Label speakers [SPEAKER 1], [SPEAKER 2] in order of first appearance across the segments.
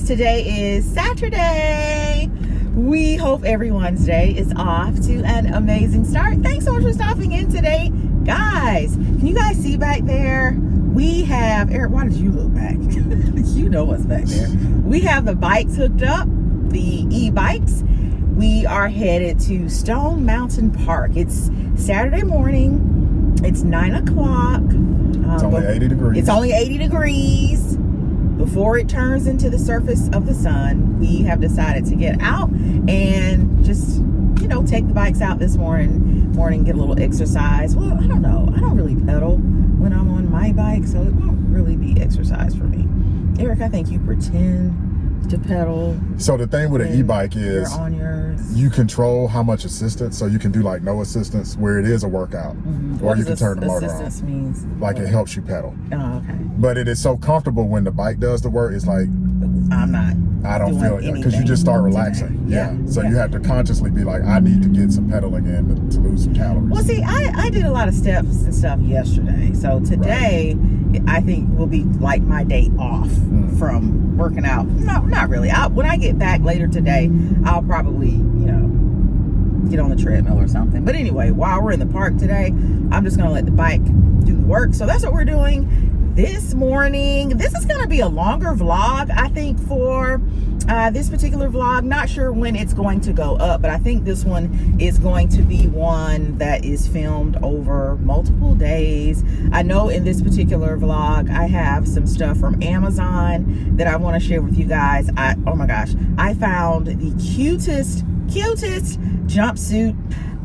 [SPEAKER 1] Today is Saturday. We hope everyone's day is off to an amazing start. Thanks so much for stopping in today. Guys, can you guys see back there? We have, Eric, why did you look back? You know what's back there. We have the bikes hooked up, the e-bikes. We are headed to Stone Mountain Park. It's Saturday morning. It's 9 o'clock.
[SPEAKER 2] It's only 80 degrees.
[SPEAKER 1] It's only 80 degrees. Before it turns into the surface of the sun, we have decided to get out and just, you know, take the bikes out this morning, get a little exercise. Well, I don't know. I don't really pedal when I'm on my bike, so it won't really be exercise for me. Eric, I think you pretend to pedal.
[SPEAKER 2] So the thing with an e-bike is
[SPEAKER 1] on yours.
[SPEAKER 2] You control how much assistance, so you can do like no assistance where it is a workout, or you can turn the motor on.
[SPEAKER 1] Assistance means
[SPEAKER 2] like it helps you pedal.
[SPEAKER 1] Oh, okay.
[SPEAKER 2] But it is so comfortable when the bike does the work. It's like I don't feel it because you just start relaxing. Yeah. So you have to consciously be like, I need to get some pedaling in to lose some calories.
[SPEAKER 1] Well, see, I did a lot of steps and stuff yesterday, so today I think will be like my day off from working out. Not really. When I get back later today, I'll probably, you know, get on the treadmill or something. But anyway, while we're in the park today, I'm just gonna let the bike do the work. So that's what we're doing this morning. This is gonna be a longer vlog, I think, for this particular vlog. Not sure when it's going to go up, but I think this one is going to be one that is filmed over multiple days. I know in this particular vlog I have some stuff from Amazon that I want to share with you guys. Oh my gosh, I found the cutest jumpsuit.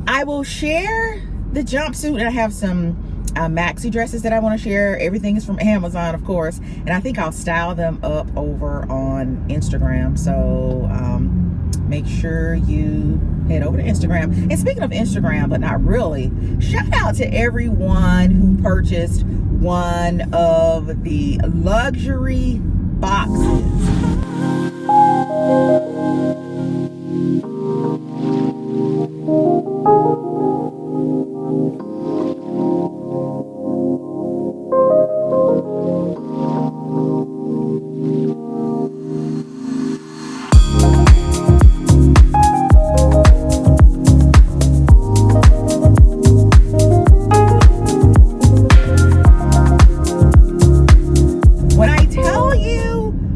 [SPEAKER 1] I will share the jumpsuit, and I have some maxi dresses that I want to share. Everything is from Amazon, of course, and I think I'll style them up over on Instagram. So make sure you head over to Instagram. And speaking of Instagram, but not really, shout out to everyone who purchased one of the luxury boxes.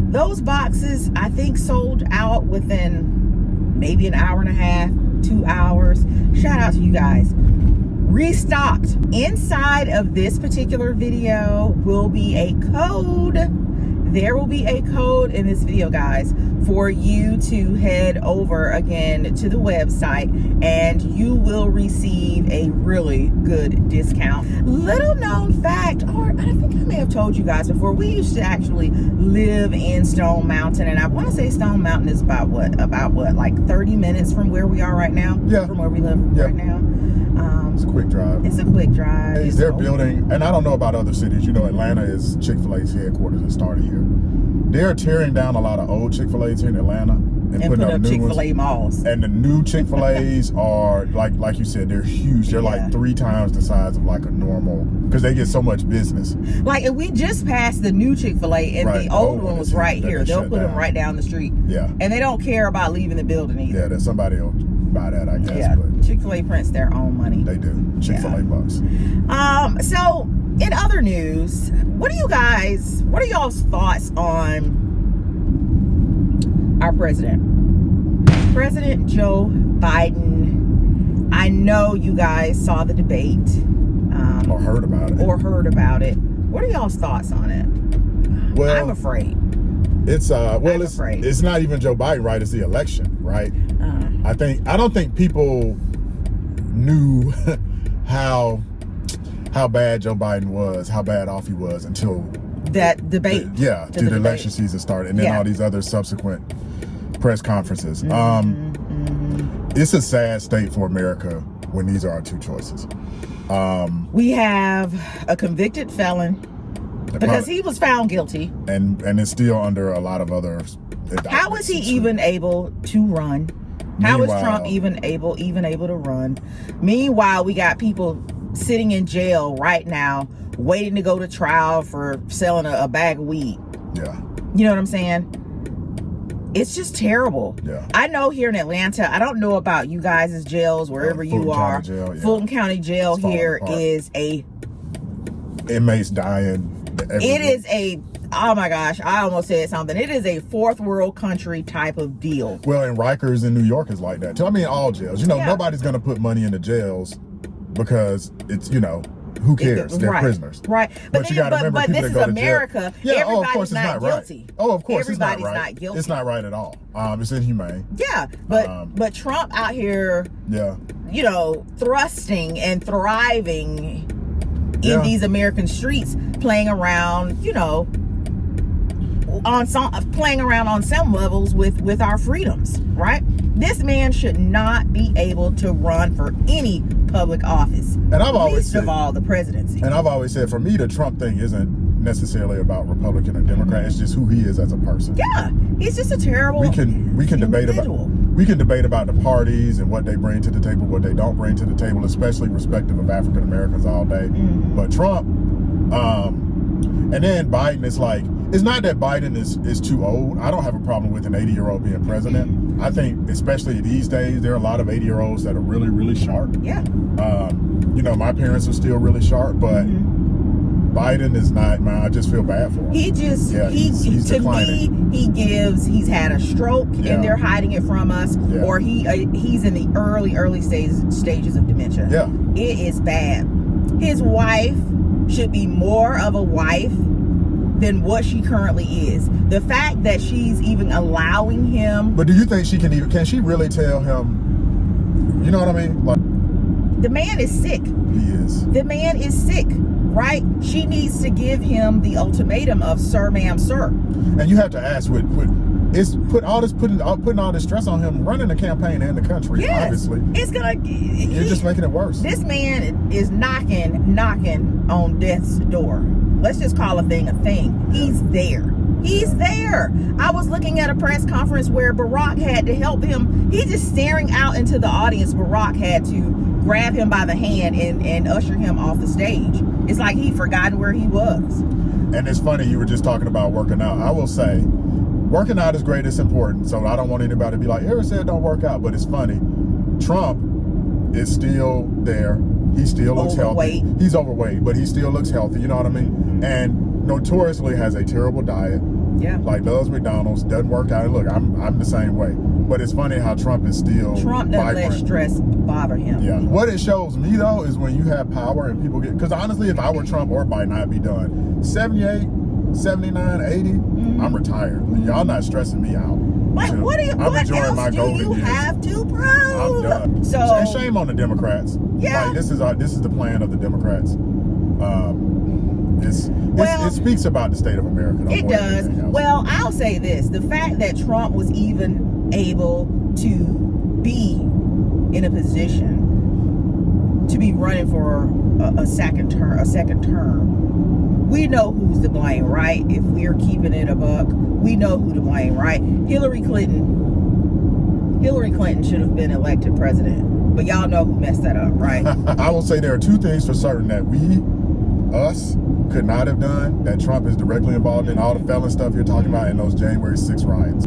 [SPEAKER 1] Those boxes, I think, sold out within maybe an hour and a half, 2 hours. Shout out to you guys. Restocked. Inside of this particular video will be a code. There will be a code in this video, guys, for you to head over again to the website, and you will receive a really good discount. Little known fact, or I think I may have told you guys before, we used to actually live in Stone Mountain, and I want to say Stone Mountain is about what, like 30 minutes from where we are right now?
[SPEAKER 2] Yeah.
[SPEAKER 1] From where we live right now.
[SPEAKER 2] It's a quick drive.
[SPEAKER 1] It's a quick drive.
[SPEAKER 2] They're building, and I don't know about other cities. You know, Atlanta is Chick-fil-A's headquarters. It started here. They're tearing down a lot of old Chick-fil-A's here in Atlanta and putting up new
[SPEAKER 1] Chick-fil-A malls.
[SPEAKER 2] And the new Chick-fil-A's are like you said, they're huge. They're like 3 times the size of like a normal, because they get so much business. Like,
[SPEAKER 1] and we just passed the new Chick-fil-A, and the old one was right here. They'll put them right down the street. Yeah. And they don't care about leaving the building either.
[SPEAKER 2] Yeah, there's somebody will buy that, I guess.
[SPEAKER 1] Yeah.
[SPEAKER 2] But
[SPEAKER 1] Chick-fil-A prints their own money.
[SPEAKER 2] They do. Chick-fil-A bucks.
[SPEAKER 1] So in other news, what are y'all's thoughts on our President Joe Biden? I know you guys saw the debate.
[SPEAKER 2] Or heard about it. What are y'all's thoughts on it? Well,
[SPEAKER 1] I'm afraid.
[SPEAKER 2] It's it's not even Joe Biden, right? It's the election, right? I don't think people knew how bad Joe Biden was, how bad off he was until
[SPEAKER 1] that debate.
[SPEAKER 2] The election season started, and then all these other subsequent press conferences. It's a sad state for America when these are our two choices.
[SPEAKER 1] We have a convicted felon because he was found guilty,
[SPEAKER 2] and it's still under a lot of other.
[SPEAKER 1] How is he even able to run? How is Trump even able to run? Meanwhile, we got people sitting in jail right now waiting to go to trial for selling a bag of weed.
[SPEAKER 2] Yeah.
[SPEAKER 1] You know what I'm saying? It's just terrible.
[SPEAKER 2] Yeah.
[SPEAKER 1] I know here in Atlanta, I don't know about you guys' jails, wherever you are.
[SPEAKER 2] Jail, yeah.
[SPEAKER 1] Fulton County Jail here is a...
[SPEAKER 2] Inmates dying.
[SPEAKER 1] It is a... Oh my gosh, I almost said something. It is a fourth world country type of deal.
[SPEAKER 2] Well, and Rikers in New York is like that too. I mean, all jails. You know, nobody's going to put money into jails because it's, you know, who cares? They're prisoners.
[SPEAKER 1] Right.
[SPEAKER 2] But you got to remember, people
[SPEAKER 1] this
[SPEAKER 2] that
[SPEAKER 1] is
[SPEAKER 2] go
[SPEAKER 1] America.
[SPEAKER 2] To jail. Yeah,
[SPEAKER 1] everybody's
[SPEAKER 2] of course it's not
[SPEAKER 1] guilty.
[SPEAKER 2] Right. Oh, of course
[SPEAKER 1] everybody's
[SPEAKER 2] it's not right.
[SPEAKER 1] Not guilty.
[SPEAKER 2] It's not right at all. It's inhumane.
[SPEAKER 1] Yeah, but Trump out here, you know, thrusting and thriving in these American streets, playing around, you know, playing around on some levels with our freedoms, right? This man should not be able to run for any public office.
[SPEAKER 2] And I've always said,
[SPEAKER 1] of all, the presidency.
[SPEAKER 2] And I've always said, for me, the Trump thing isn't necessarily about Republican or Democrat. It's just who he is as a person.
[SPEAKER 1] Yeah, he's just a terrible.
[SPEAKER 2] We can debate about the parties and what they bring to the table, what they don't bring to the table, especially respective of African Americans all day. But Trump, and then Biden is like, it's not that Biden is too old. I don't have a problem with an 80-year-old being president. I think, especially these days, there are a lot of 80-year-olds that are really, really sharp. Yeah. You know, my parents are still really sharp, but Biden is not, man, I just feel bad for him.
[SPEAKER 1] He just, he's to declining. He's had a stroke and they're hiding it from us, or he's in the early stages of dementia. Yeah. It is bad. His wife should be more of a wife than what she currently is. The fact that she's even allowing him.
[SPEAKER 2] But do you think can she really tell him, you know what I mean? Like,
[SPEAKER 1] the man is sick.
[SPEAKER 2] He is.
[SPEAKER 1] The man is sick, right? She needs to give him the ultimatum of sir, ma'am, sir.
[SPEAKER 2] And you have to ask, putting all this stress on him running the campaign and the country, obviously. It's you're just making it worse.
[SPEAKER 1] This man is knocking on death's door. Let's just call a thing a thing. He's there. He's there. I was looking at a press conference where Barack had to help him. He's just staring out into the audience. Barack had to grab him by the hand and usher him off the stage. It's like he'd forgotten where he was.
[SPEAKER 2] And it's funny, you were just talking about working out. I will say, working out is great, it's important. So I don't want anybody to be like, Eric said don't work out, but it's funny. Trump is still there. He still looks healthy. He's overweight, but he still looks healthy, you know what I mean? And notoriously has a terrible diet. Yeah. Like loves McDonald's, doesn't work out. Look, I'm the same way. But it's funny how Trump is still
[SPEAKER 1] doesn't let stress bother him.
[SPEAKER 2] Yeah. What it shows me though is when you have power and people because honestly, if I were Trump or Biden, I'd be done. 78, 79, 80, I'm retired. Y'all not stressing me out.
[SPEAKER 1] Like, what else do you have to prove?
[SPEAKER 2] I'm done. So, and shame on the Democrats. Yeah. Like, this is the plan of the Democrats. It speaks about the state of America.
[SPEAKER 1] It does. Well, I'll say this. The fact that Trump was even able to be in a position to be running for a second term, we know who's to blame, right? If we're keeping it a buck, we know who to blame, right? Hillary Clinton should have been elected president, but y'all know who messed that up, right?
[SPEAKER 2] I will say there are two things for certain that us could not have done that Trump is directly involved in, all the felon stuff you're talking about in those January 6 riots.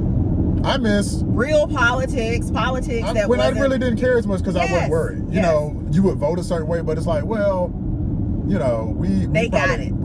[SPEAKER 2] I miss
[SPEAKER 1] real politics
[SPEAKER 2] when I really didn't care as much because I wasn't worried. You know, you would vote a certain way, but it's like, well, you know, we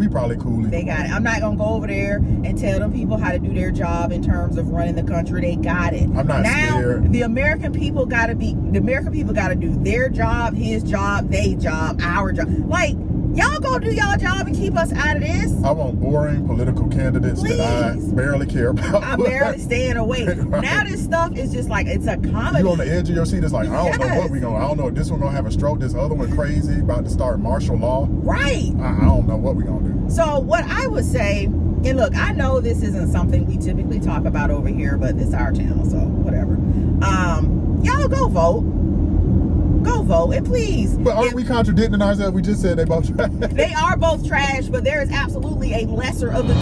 [SPEAKER 2] probably cool.
[SPEAKER 1] They got it. I'm not gonna go over there and tell them people how to do their job in terms of running the country. They got it.
[SPEAKER 2] I'm not scared.
[SPEAKER 1] The American people gotta do their job, his job, they job, our job. Like, y'all go do y'all job and keep us out of this.
[SPEAKER 2] I want boring political candidates that I barely care about.
[SPEAKER 1] I'm barely staying away. Right. Now this stuff is just like, it's a comedy.
[SPEAKER 2] You on the edge of your seat. It's like, I don't know what I don't know if this one gonna have a stroke, this other one crazy, about to start martial law. Right. I don't know what we gonna do.
[SPEAKER 1] So what I would say, and look, I know this isn't something we typically talk about over here, but this is our channel, so whatever. Y'all go vote. Go vote, and please.
[SPEAKER 2] But aren't we contradicting ourselves? We just said they both trash.
[SPEAKER 1] They are both trash, but there is absolutely a lesser of the two.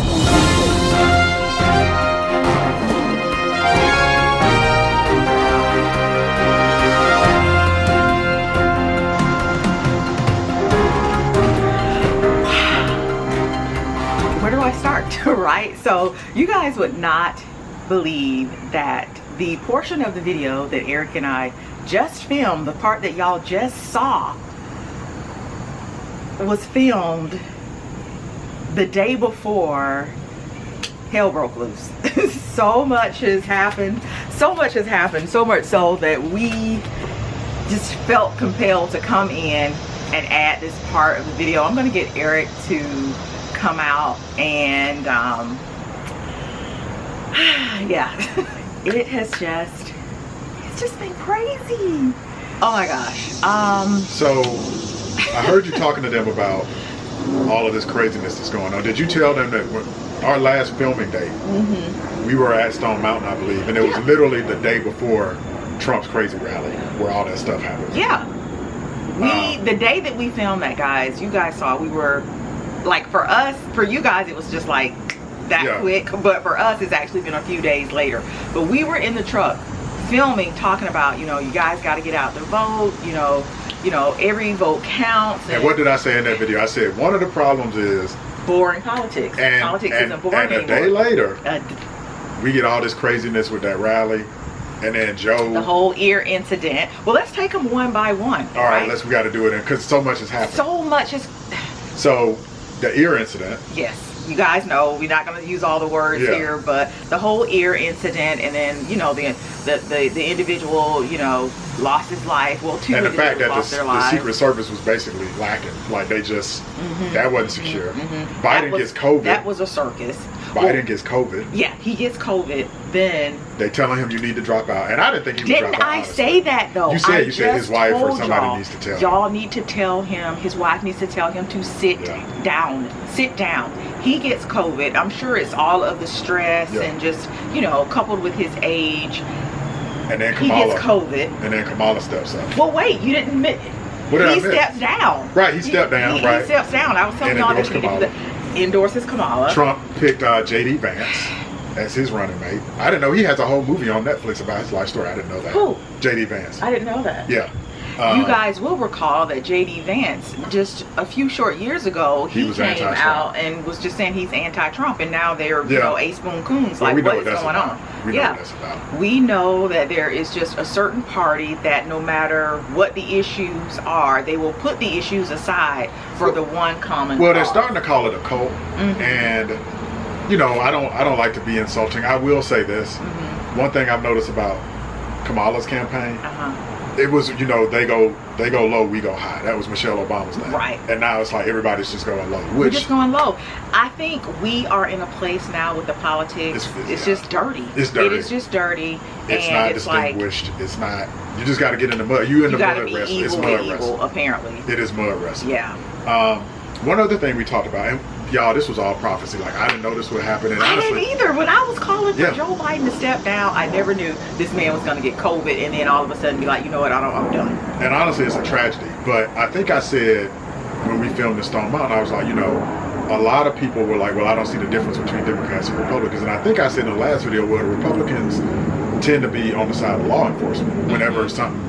[SPEAKER 1] Where do I start? Right? So you guys would not believe that the portion of the video that Eric and I just filmed, the part that y'all just saw, was filmed the day before hell broke loose. So much has happened, so much so that we just felt compelled to come in and add this part of the video. I'm gonna get Eric to come out and yeah, it's just been crazy. Oh my gosh.
[SPEAKER 2] So I heard you talking to them about all of this craziness that's going on. Did you tell them that when our last filming date, we were at Stone Mountain, I believe, and it was literally the day before Trump's crazy rally where all that stuff happened?
[SPEAKER 1] Yeah. The day that we filmed that, guys, you guys saw, we were like, for us, for you guys, it was just like that quick, but for us, it's actually been a few days later. But we were in the truck filming, talking about, you know, you guys got to get out the vote, you know, every vote counts.
[SPEAKER 2] And what did I say in that video? I said one of the problems is
[SPEAKER 1] boring politics. Politics isn't boring anymore.
[SPEAKER 2] And a day later, we get all this craziness with that rally. And then Joe,
[SPEAKER 1] the whole ear incident. Well, let's take them one by one.
[SPEAKER 2] All right, we got to do it because so much has happened.
[SPEAKER 1] So much is.
[SPEAKER 2] So the ear incident.
[SPEAKER 1] Yes, you guys know we're not going to use all the words here, but the whole ear incident, and then you know the individual, you know, lost his life. Well, two
[SPEAKER 2] and the
[SPEAKER 1] individuals
[SPEAKER 2] fact that
[SPEAKER 1] lost their lives.
[SPEAKER 2] The Secret Service was basically lacking. Like they just that wasn't secure. Biden gets COVID.
[SPEAKER 1] That was a circus.
[SPEAKER 2] Biden gets COVID.
[SPEAKER 1] Yeah, he gets COVID. Then
[SPEAKER 2] they telling him you need to drop out, and I didn't think he would drop out.
[SPEAKER 1] Didn't I say that though?
[SPEAKER 2] You said his wife or somebody needs to tell him.
[SPEAKER 1] Y'all need to tell him. His wife needs to tell him to sit down. Sit down. He gets COVID. I'm sure it's all of the stress and just, you know, coupled with his age.
[SPEAKER 2] And then Kamala,
[SPEAKER 1] he gets COVID.
[SPEAKER 2] And then Kamala steps up.
[SPEAKER 1] Well, wait, you didn't admit.
[SPEAKER 2] What did I miss?
[SPEAKER 1] He steps down.
[SPEAKER 2] Right, he stepped down.
[SPEAKER 1] He steps down. I was telling y'all that he endorses Kamala.
[SPEAKER 2] Trump picked J.D. Vance as his running mate. I didn't know he has a whole movie on Netflix about his life story. I didn't know that.
[SPEAKER 1] Who?
[SPEAKER 2] J.D. Vance.
[SPEAKER 1] I didn't know that.
[SPEAKER 2] Yeah.
[SPEAKER 1] You guys will recall that J.D. Vance, just a few short years ago, he came out and was just saying he's anti-Trump, and now they're, you know, A-spoon coons. Like, what is going on?
[SPEAKER 2] We know what that's about.
[SPEAKER 1] We know that there is just a certain party that no matter what the issues are, they will put the issues aside for the one common cause.
[SPEAKER 2] They're starting to call it a cult, and you know, I don't like to be insulting. I will say this: one thing I've noticed about Kamala's campaign. It was, you know, they go low, we go high. That was Michelle Obama's thing.
[SPEAKER 1] Right.
[SPEAKER 2] And now it's like everybody's just going low.
[SPEAKER 1] We're just going low. I think we are in a place now with the politics. It's just dirty.
[SPEAKER 2] It's dirty.
[SPEAKER 1] It is just dirty.
[SPEAKER 2] It's not distinguished. Like, it's not. You just got to get in the mud. You in the mud wrestling. It's mud wrestling.
[SPEAKER 1] Apparently.
[SPEAKER 2] It is mud wrestling.
[SPEAKER 1] Yeah.
[SPEAKER 2] One other thing we talked about, and y'all, this was all prophecy. Like, I didn't know this would happen. And
[SPEAKER 1] I
[SPEAKER 2] honestly,
[SPEAKER 1] didn't either. When I was calling for Joe Biden to step down, I never knew this man was going to get COVID and then all of a sudden be like, you know what, I'm done.
[SPEAKER 2] And honestly, it's a tragedy. But I think I said when we filmed in Stone Mountain, I was like, you know, a lot of people were like, well, I don't see the difference between Democrats and Republicans. And I think I said in the last video, well, the Republicans tend to be on the side of law enforcement whenever something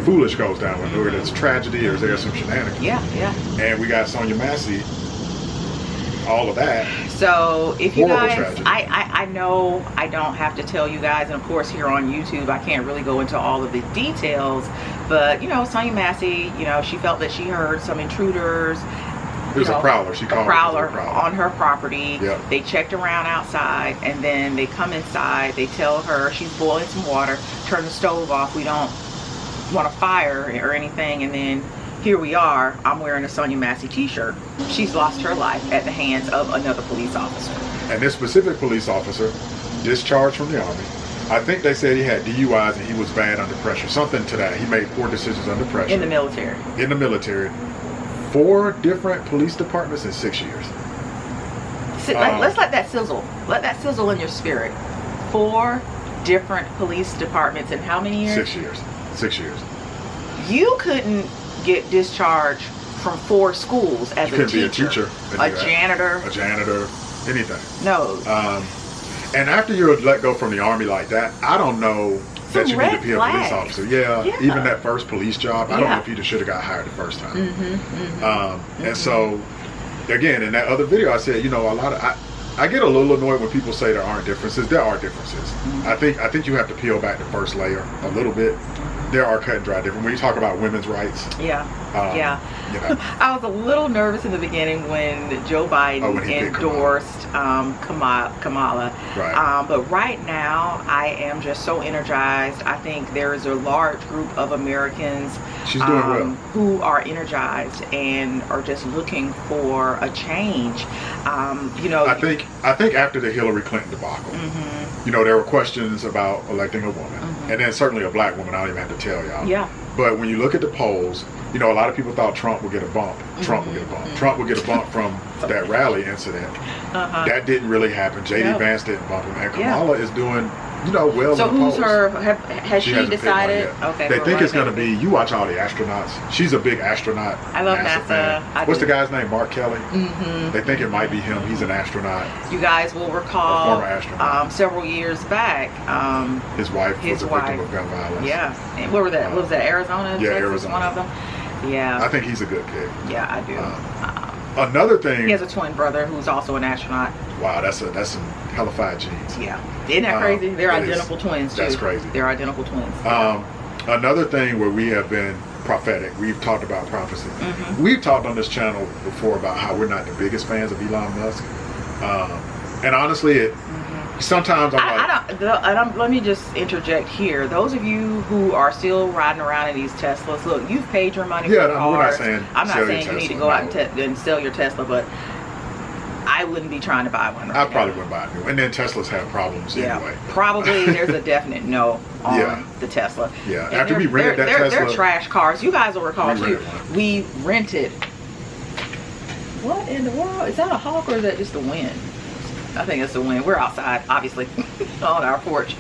[SPEAKER 2] foolish goes down, whether it's tragedy or there's some shenanigans.
[SPEAKER 1] Yeah.
[SPEAKER 2] And we got SONYA MASSEY, all of that.
[SPEAKER 1] So if you guys,
[SPEAKER 2] tragedy.
[SPEAKER 1] I know I don't have to tell you guys, and of course here on YouTube I can't really go into all of the details, but you know, SONYA MASSEY, you know, she felt that she heard some intruders.
[SPEAKER 2] It was a prowler. She called it a prowler
[SPEAKER 1] on her property.
[SPEAKER 2] Yep.
[SPEAKER 1] They checked around outside, and then they come inside. They tell her she's boiling some water. Turn the stove off. We don't want a fire or anything. And then here we are. I'm wearing a SONYA MASSEY t-shirt. She's lost her life at the hands of another police officer.
[SPEAKER 2] And this specific police officer, discharged from the Army. I think they said he had DUIs and he was bad under pressure. Something to that. He made poor decisions under pressure.
[SPEAKER 1] In the military.
[SPEAKER 2] In the military. 4 different police departments in 6 years.
[SPEAKER 1] Let's let that sizzle. Let that sizzle in your spirit. 4 different police departments in how many years?
[SPEAKER 2] 6 years. 6 years.
[SPEAKER 1] You couldn't get discharged from 4 schools as a teacher.
[SPEAKER 2] Be a teacher.
[SPEAKER 1] A janitor.
[SPEAKER 2] A janitor. Anything.
[SPEAKER 1] No.
[SPEAKER 2] And after you're let go from the Army like that, I don't know that you need to be a police officer. Yeah, even that first police job, I don't know if you should have got hired the first time. And so, again, in that other video, I said, you know, a lot of I get a little annoyed when people say there aren't differences. There are differences. I think you have to peel back the first layer a little bit. There are cut and dry different. When you talk about women's rights,
[SPEAKER 1] yeah.
[SPEAKER 2] You know,
[SPEAKER 1] I was a little nervous in the beginning when Joe Biden endorsed Kamala.
[SPEAKER 2] Right.
[SPEAKER 1] But right now, I am just so energized. I think there is a large group of Americans
[SPEAKER 2] she's doing well,
[SPEAKER 1] who are energized and are just looking for a change. You know,
[SPEAKER 2] I think after the Hillary Clinton debacle, you know, there were questions about electing a woman, and then certainly a black woman. I don't even have to tell y'all.
[SPEAKER 1] Yeah.
[SPEAKER 2] But when you look at the polls, you know, a lot of people thought Trump would get a bump. Trump would get a bump. Trump would get a bump from that rally incident. That didn't really happen. J.D. Vance didn't bump him, and Kamala is doing, you know, well.
[SPEAKER 1] So
[SPEAKER 2] in the
[SPEAKER 1] who's
[SPEAKER 2] polls.
[SPEAKER 1] her? Has she decided?
[SPEAKER 2] Okay. They think it's going to be. You watch all the astronauts. She's a big astronaut.
[SPEAKER 1] I love NASA.
[SPEAKER 2] Fan. What's the guy's name? Mark Kelly. They think it might be him. He's an astronaut.
[SPEAKER 1] You guys will recall,
[SPEAKER 2] former astronaut.
[SPEAKER 1] several years back,
[SPEAKER 2] his wife was a victim of gun violence.
[SPEAKER 1] Yeah. And what were that? What was that? Arizona?
[SPEAKER 2] Yeah,
[SPEAKER 1] Texas,
[SPEAKER 2] Arizona.
[SPEAKER 1] One of them. Yeah.
[SPEAKER 2] I think he's a good pick.
[SPEAKER 1] Yeah, I do.
[SPEAKER 2] Another thing.
[SPEAKER 1] He has a twin brother who's also an astronaut.
[SPEAKER 2] Wow, that's some hellified genes.
[SPEAKER 1] Yeah. Isn't that crazy? They're identical twins too.
[SPEAKER 2] That's crazy.
[SPEAKER 1] They're identical twins.
[SPEAKER 2] Another thing where we have been prophetic, we've talked about prophecy. We've talked on this channel before about how we're not the biggest fans of Elon Musk. And honestly, sometimes
[SPEAKER 1] let me just interject here. Those of you who are still riding around in these Teslas, look, you've paid your money for cars. I'm not saying you need to go out and sell your Tesla, but I wouldn't be trying to buy one.
[SPEAKER 2] I probably wouldn't buy a new one. And then Teslas have problems anyway.
[SPEAKER 1] Probably there's a definite no on the Tesla.
[SPEAKER 2] Yeah,
[SPEAKER 1] and
[SPEAKER 2] after we rented that Tesla. They're
[SPEAKER 1] trash cars. You guys will recall too. We rented. What in the world? Is that a hawk or is that just the wind? I think it's the wind. We're outside, obviously, on our porch.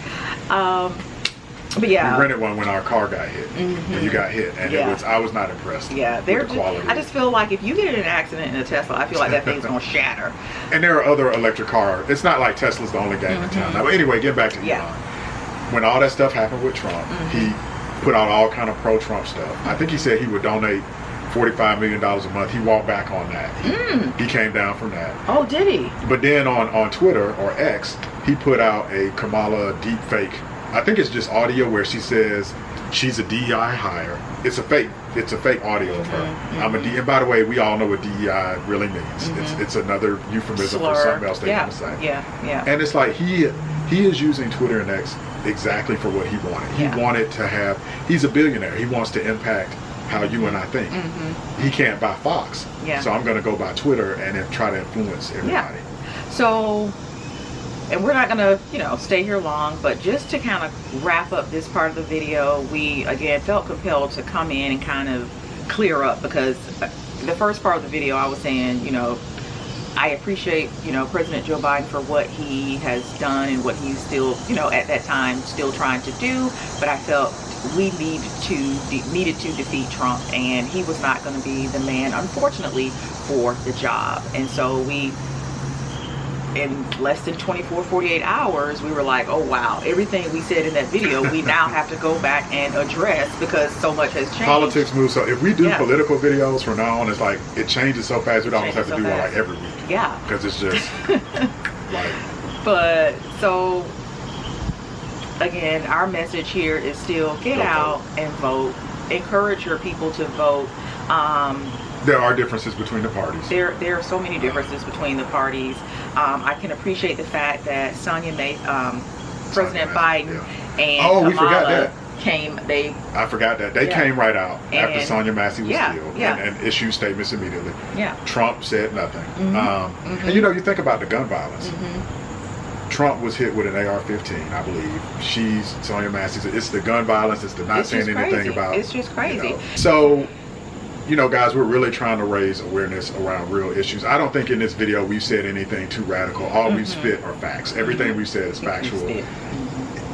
[SPEAKER 1] But yeah,
[SPEAKER 2] we rented one when our car got hit. When you got hit, and I was not impressed.
[SPEAKER 1] Yeah, with the quality. I just feel like if you get in an accident in a Tesla, I feel like that thing's gonna shatter.
[SPEAKER 2] And there are other electric cars. It's not like Tesla's the only game in town. Now, but anyway, get back to Elon. When all that stuff happened with Trump, he put out all kind of pro-Trump stuff. I think he said he would donate $45 million a month. He walked back on that. He came down from that.
[SPEAKER 1] Oh, did he?
[SPEAKER 2] But then on Twitter or X, he put out a Kamala deep fake. I think it's just audio where she says she's a DEI hire. It's a fake audio of her. I'm a D. And by the way, we all know what DEI really means. It's another euphemism for something else they want to say.
[SPEAKER 1] Yeah.
[SPEAKER 2] And it's like he is using Twitter and X exactly for what he wanted. He wanted to have. He's a billionaire. He wants to impact how you and I think. He can't buy Fox. So I'm going to go by Twitter and then try to influence everybody.
[SPEAKER 1] So, and we're not going to, stay here long, but just to kind of wrap up this part of the video, we again felt compelled to come in and kind of clear up, because the first part of the video I was saying, I appreciate, President Joe Biden for what he has done and what he's still, at that time still trying to do, but I felt we needed to defeat Trump, and he was not going to be the man, unfortunately, for the job. And so we, in less than 48 hours, we were like, oh wow, everything we said in that video, we now have to go back and address, because so much has changed.
[SPEAKER 2] Politics moves. So if we do political videos from now on, it's like it changes so fast we almost have to do one like every week.
[SPEAKER 1] Yeah.
[SPEAKER 2] Because it's just like.
[SPEAKER 1] But so again, our message here is still get out and vote. Encourage your people to vote.
[SPEAKER 2] There are differences between the parties.
[SPEAKER 1] There are so many differences between the parties. I can appreciate the fact that Sonya made President Biden and Kamala
[SPEAKER 2] we forgot that. I forgot that. They came right out after Sonya Massey was killed and issued statements immediately. Trump said nothing. And you think about the gun violence. Trump was hit with an AR-15, I believe. Sonya Massey said it's the gun violence, it's the not saying anything about.
[SPEAKER 1] It's just crazy.
[SPEAKER 2] So, guys, we're really trying to raise awareness around real issues. I don't think in this video we've said anything too radical. All we've spit are facts. Everything we've said is factual. It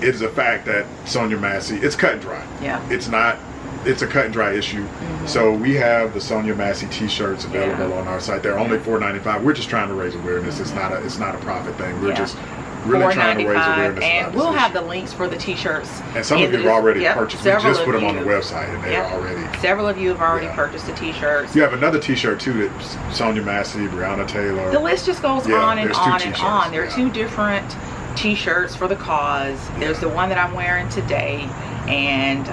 [SPEAKER 2] is a fact that Sonya Massey, it's cut and dry. It's not, it's a cut and dry issue. So we have the Sonya Massey t-shirts available on our site. They're only $4.95. We're just trying to raise awareness. It's not a profit thing. We're just really trying to raise
[SPEAKER 1] $4.95,
[SPEAKER 2] awareness.
[SPEAKER 1] and we'll have the links for the t-shirts.
[SPEAKER 2] And some of you have already purchased. We just put them on the
[SPEAKER 1] you.
[SPEAKER 2] website, and they're already.
[SPEAKER 1] Several of you have already purchased the t-shirts.
[SPEAKER 2] You have another t-shirt too that Sonya Massey, Breonna Taylor.
[SPEAKER 1] The list just goes on and on and on. There are
[SPEAKER 2] Yeah.
[SPEAKER 1] 2 different t-shirts for the cause. There's the one that I'm wearing today, and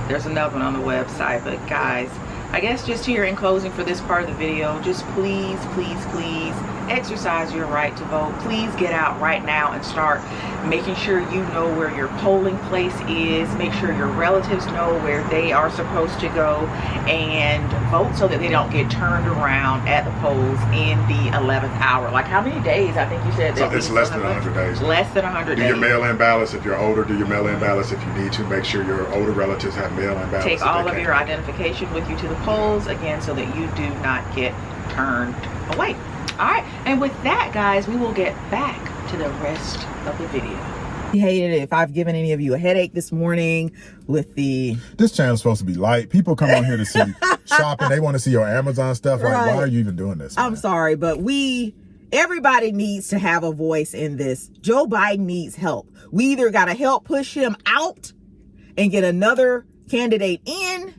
[SPEAKER 1] there's another one on the website. But guys, I guess just here in closing for this part of the video, just please, please, please exercise your right to vote. Please get out right now and start making sure you know where your polling place is. Make sure your relatives know where they are supposed to go and vote so that they don't get turned around at the polls in the 11th hour. Like how many days? I think you said that
[SPEAKER 2] it's less than 100 days.
[SPEAKER 1] Less than 100 days.
[SPEAKER 2] Do your mail-in ballots if you're older. Do your mail-in ballots if you need to. Make sure your older relatives have mail-in ballots.
[SPEAKER 1] Take all of your identification with you to the polls, again, so that you do not get turned away. All right, and with that, guys, we will get back to the rest of the video. I hated it if I've given any of you a headache this morning with the...
[SPEAKER 2] This channel's supposed to be light. People come on here to see shopping. They want to see your Amazon stuff. Like, why are you even doing this, man?
[SPEAKER 1] I'm sorry, but everybody needs to have a voice in this. Joe Biden needs help. We either got to help push him out and get another candidate in,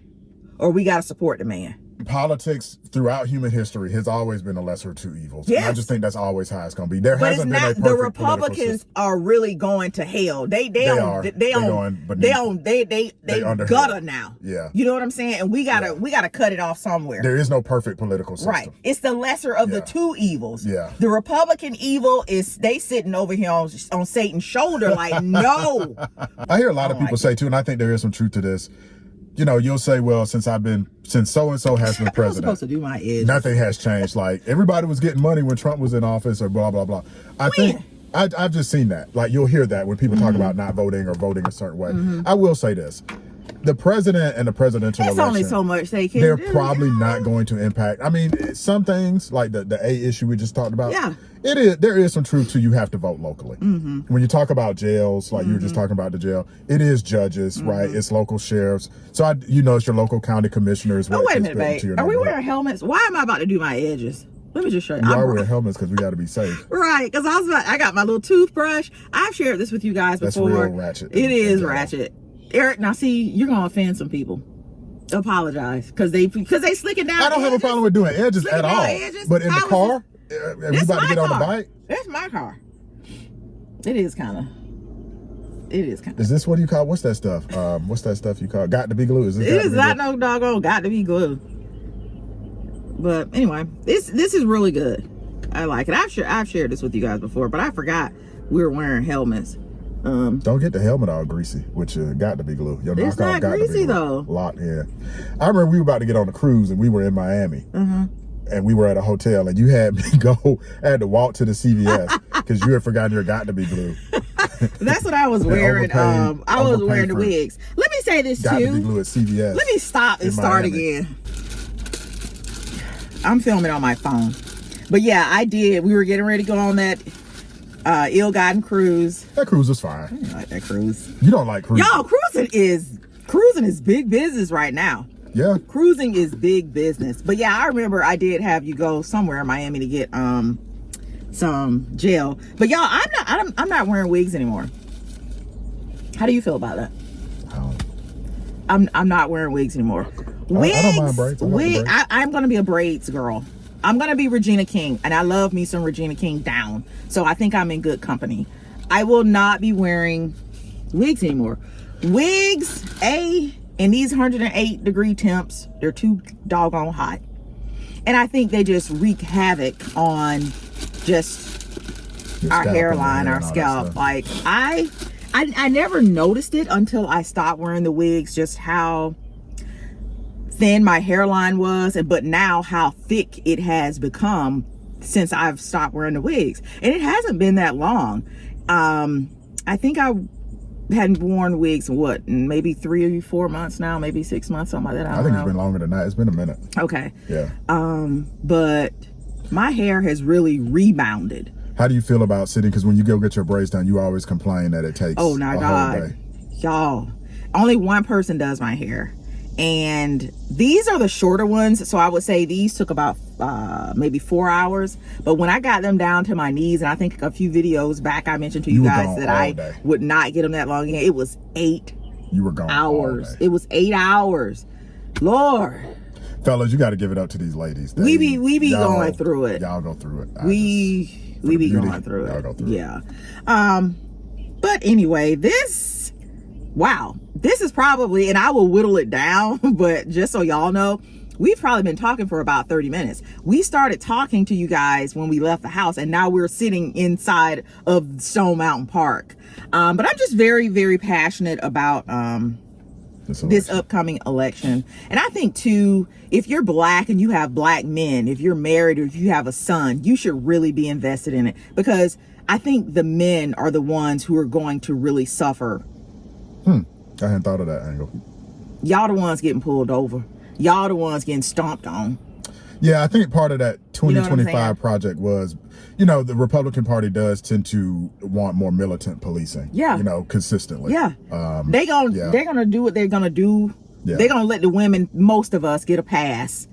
[SPEAKER 1] or we got to support the man.
[SPEAKER 2] Politics throughout human history has always been a lesser of 2 evils.
[SPEAKER 1] Yes.
[SPEAKER 2] And I just think that's always how it's going to be. There hasn't been a perfect
[SPEAKER 1] the Republicans are really going to hell. They gutter now.
[SPEAKER 2] Yeah.
[SPEAKER 1] You know what I'm saying? And we gotta cut it off somewhere.
[SPEAKER 2] There is no perfect political system.
[SPEAKER 1] Right. It's the lesser of the 2 evils.
[SPEAKER 2] Yeah.
[SPEAKER 1] The Republican evil is they sitting over here on Satan's shoulder like, no.
[SPEAKER 2] I hear a lot of people say too, and I think there is some truth to this. You know, you'll say, well, since so-and-so has been president,
[SPEAKER 1] I was supposed to do my edges.
[SPEAKER 2] Nothing has changed. Like, everybody was getting money when Trump was in office or blah, blah, blah. I think I've just seen that. Like, you'll hear that when people talk about not voting or voting a certain way. I will say this. The president and the presidential election,
[SPEAKER 1] only so much they can
[SPEAKER 2] they're
[SPEAKER 1] do.
[SPEAKER 2] probably not going to impact. I mean, some things like the A issue we just talked about.
[SPEAKER 1] Yeah.
[SPEAKER 2] There is some truth to you have to vote locally. When you talk about jails, like you were just talking about the jail, it is judges, right? It's local sheriffs. So it's your local county commissioners.
[SPEAKER 1] Oh, wait a minute, babe. Are we wearing helmets? Why am I about to do my edges? Let me just show you.
[SPEAKER 2] You are wearing helmets because we got to be safe.
[SPEAKER 1] Right, because I got my little toothbrush. I've shared this with you guys before.
[SPEAKER 2] That's real ratchet.
[SPEAKER 1] It is ratchet. Eric, now see, you're gonna offend some people. Apologize, because they slicking down.
[SPEAKER 2] I don't have a problem with doing edges at all. But in the car, are we about to get on the bike?
[SPEAKER 1] That's my car. It is kind of.
[SPEAKER 2] Is this what you call? What's that stuff? What's that stuff you call? Got to be glue?
[SPEAKER 1] It is not no doggone got to be glue. But anyway, this is really good. I like it. I've shared this with you guys before, but I forgot we were wearing helmets.
[SPEAKER 2] Don't get the helmet all greasy, which got to be glue.
[SPEAKER 1] It's not greasy though.
[SPEAKER 2] Lot, yeah. I remember we were about to get on a cruise and we were in Miami. And we were at a hotel and you had me I had to walk to the CVS because you had forgotten your got to be glue.
[SPEAKER 1] That's what I was wearing. I was wearing the wigs. Let me say this
[SPEAKER 2] got
[SPEAKER 1] too.
[SPEAKER 2] Got to be glue at CVS.
[SPEAKER 1] Let me stop and start again. I'm filming on my phone. But yeah, I did. We were getting ready to go on that ill-gotten cruise.
[SPEAKER 2] That cruise was fine.
[SPEAKER 1] I didn't like that cruise.
[SPEAKER 2] You don't like cruising?
[SPEAKER 1] Y'all, cruising is big business right now.
[SPEAKER 2] Yeah. Cruising
[SPEAKER 1] is big business. But yeah, I remember I did have you go somewhere in Miami to get some gel. But y'all, I'm not wearing wigs anymore. How do you feel about that? I'm not wearing wigs anymore. Wigs,
[SPEAKER 2] I don't mind braids.
[SPEAKER 1] I'm gonna be a braids girl. I'm gonna be Regina King, and I love me some Regina King down. So I think I'm in good company. I will not be wearing wigs anymore. Wigs, in these 108-degree temps, they're too doggone hot. And I think they just wreak havoc on just our hairline, our scalp. Like I never noticed it until I stopped wearing the wigs, just how thin my hairline was, but now how thick it has become since I've stopped wearing the wigs. And it hasn't been that long. I think I hadn't worn wigs in maybe 3 or 4 months now, maybe 6 months, something like that.
[SPEAKER 2] I think it's been longer than that. It's been a minute.
[SPEAKER 1] Okay.
[SPEAKER 2] Yeah.
[SPEAKER 1] But my hair has really rebounded.
[SPEAKER 2] How do you feel about sitting? Because when you go get your braids done, you always complain that it takes
[SPEAKER 1] a whole day. Y'all, only one person does my hair. And these are the shorter ones, so I would say these took about maybe 4 hours. But when I got them down to my knees, and I think a few videos back I mentioned to you guys that I would not get them that long again. It was 8
[SPEAKER 2] You were gone
[SPEAKER 1] hours. It was 8 hours. Lord,
[SPEAKER 2] fellas, you got to give it up to these ladies.
[SPEAKER 1] We be going through it.
[SPEAKER 2] Y'all go through it.
[SPEAKER 1] We be going through it.
[SPEAKER 2] Go through
[SPEAKER 1] yeah. But anyway, wow, this is probably, and I will whittle it down, but just so y'all know, we've probably been talking for about 30 minutes. We started talking to you guys when we left the house, and now we're sitting inside of Stone Mountain Park. But I'm just very, very passionate about this upcoming election. And I think too, if you're black and you have black men, if you're married or if you have a son, you should really be invested in it, because I think the men are the ones who are going to really suffer.
[SPEAKER 2] I hadn't thought of that angle.
[SPEAKER 1] Y'all the ones getting pulled over. Y'all the ones getting stomped on.
[SPEAKER 2] Yeah, I think part of that 2025 project was, the Republican Party does tend to want more militant policing.
[SPEAKER 1] Yeah.
[SPEAKER 2] Consistently.
[SPEAKER 1] Yeah. They're gonna do what they're gonna do. Yeah. They're gonna let the women, most of us, get a pass.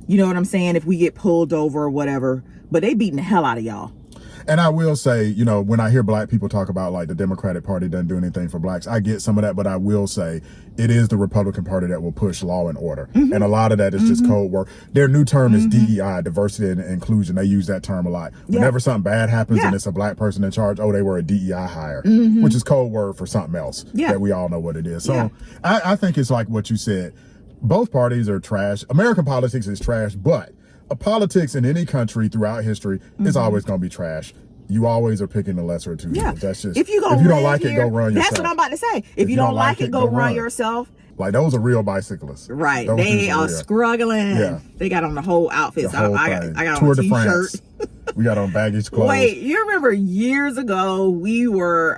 [SPEAKER 1] You know what I'm saying? If we get pulled over or whatever. But they beating the hell out of y'all.
[SPEAKER 2] And I will say, when I hear black people talk about like the Democratic Party doesn't do anything for blacks, I get some of that, but I will say it is the Republican Party that will push law and order. And a lot of that is just code work. Their new term is DEI, diversity and inclusion. They use that term a lot. Whenever something bad happens and it's a black person in charge, they were a DEI hire, which is code word for something else that we all know what it is. So I think it's like what you said. Both parties are trash. American politics is trash, but politics in any country throughout history is always going to be trash. You always are picking the lesser of two evils. That's just, if you don't like it, go run yourself.
[SPEAKER 1] That's what I'm about to say. If you don't like it, go run yourself.
[SPEAKER 2] Like, those are real bicyclists.
[SPEAKER 1] Right. They are struggling. Yeah. They got on the whole outfit. I got
[SPEAKER 2] Tour
[SPEAKER 1] on a
[SPEAKER 2] de France. We got on baggage clothes.
[SPEAKER 1] Wait, you remember years ago we were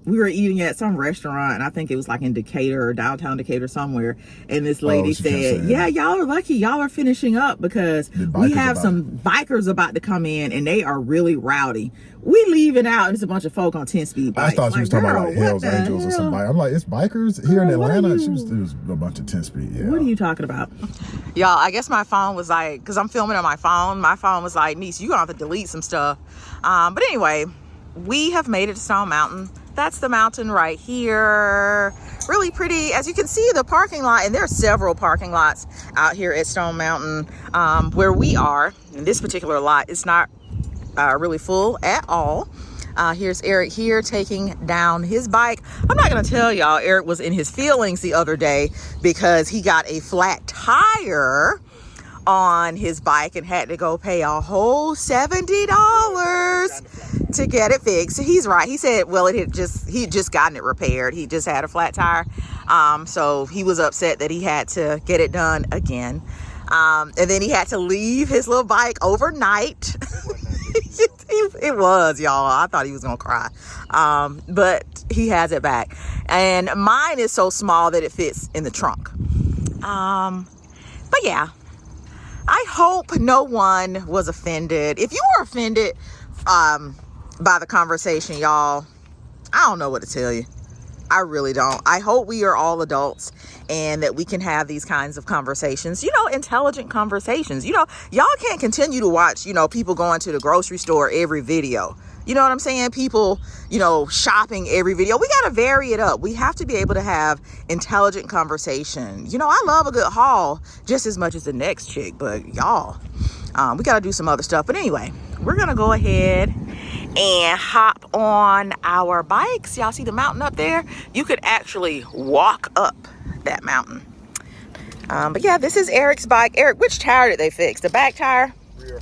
[SPEAKER 1] eating at some restaurant, and I think it was like in Decatur or downtown Decatur somewhere, and this lady said, yeah, y'all are lucky, y'all are finishing up because we have some bikers about to come in and they are really rowdy. We leaving out and it's a bunch of folk on 10-speed bikes.
[SPEAKER 2] I thought she was talking about like Hell's Angels or something. I'm like, it's bikers here in Atlanta? It was a bunch of 10-speed. Yeah.
[SPEAKER 1] What are you talking about? Y'all, I guess my phone was like, because I'm filming on my phone was like, niece, you're gonna have to delete some stuff. But anyway, we have made it to Stone Mountain. That's the mountain right here. Really pretty. As you can see, the parking lot, and there are several parking lots out here at Stone Mountain where we are. In this particular lot, it's not really full at all. Here's Eric here taking down his bike. I'm not gonna tell y'all, Eric was in his feelings the other day because he got a flat tire on his bike and had to go pay a whole $70 to get it fixed. He's right. He said, well, he had just gotten it repaired. He just had a flat tire. So he was upset that he had to get it done again. And then he had to leave his little bike overnight. It was, y'all. I thought he was gonna cry. But he has it back. And mine is so small that it fits in the trunk. But yeah, I hope no one was offended. If you were offended by the conversation, y'all, I don't know what to tell you. I really don't. I hope we are all adults and that we can have these kinds of conversations, intelligent conversations. Y'all can't continue to watch, people going to the grocery store every video. You know what I'm saying? People, shopping every video. We got to vary it up. We have to be able to have intelligent conversation. I love a good haul just as much as the next chick, but y'all, we got to do some other stuff. But anyway, we're going to go ahead and hop on our bikes. Y'all see the mountain up there? You could actually walk up that mountain. But yeah, this is Eric's bike. Eric, which tire did they fix? The back tire?
[SPEAKER 2] Rear.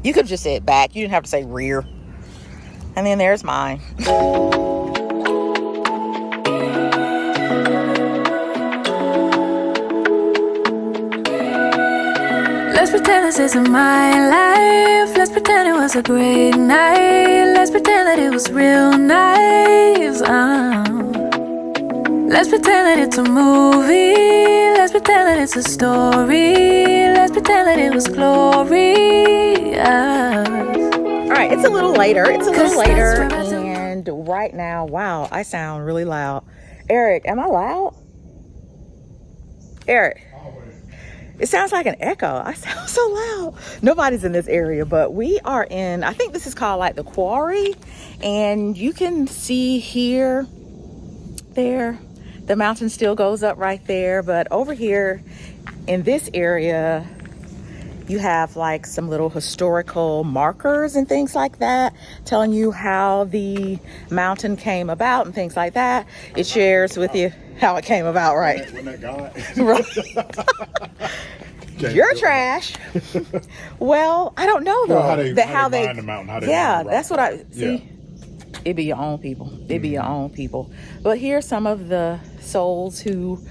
[SPEAKER 1] You could have just said back. You didn't have to say rear. And then there's mine.
[SPEAKER 3] Let's pretend this isn't my life. Let's pretend it was a great night. Let's pretend that it was real nice. Let's pretend that it's a movie. Let's pretend that it's a story. Let's pretend that it was glorious.
[SPEAKER 1] All right, it's a little later. And right now, wow, I sound really loud. Eric, am I loud? Eric, it sounds like an echo. I sound so loud. Nobody's in this area, but we are in, I think this is called like the quarry. And you can see here, there, the mountain still goes up right there. But over here in this area, you have like some little historical markers and things like that, telling you how the mountain came about and things like that. It shares with you how it came about, right?
[SPEAKER 2] Wasn't that God?
[SPEAKER 1] Right. You're trash. Well, I don't know though.
[SPEAKER 2] How they find the mountain.
[SPEAKER 1] Yeah, that's what I see.
[SPEAKER 2] Yeah.
[SPEAKER 1] It'd be your own people. It'd be your own people. But here's some of the souls who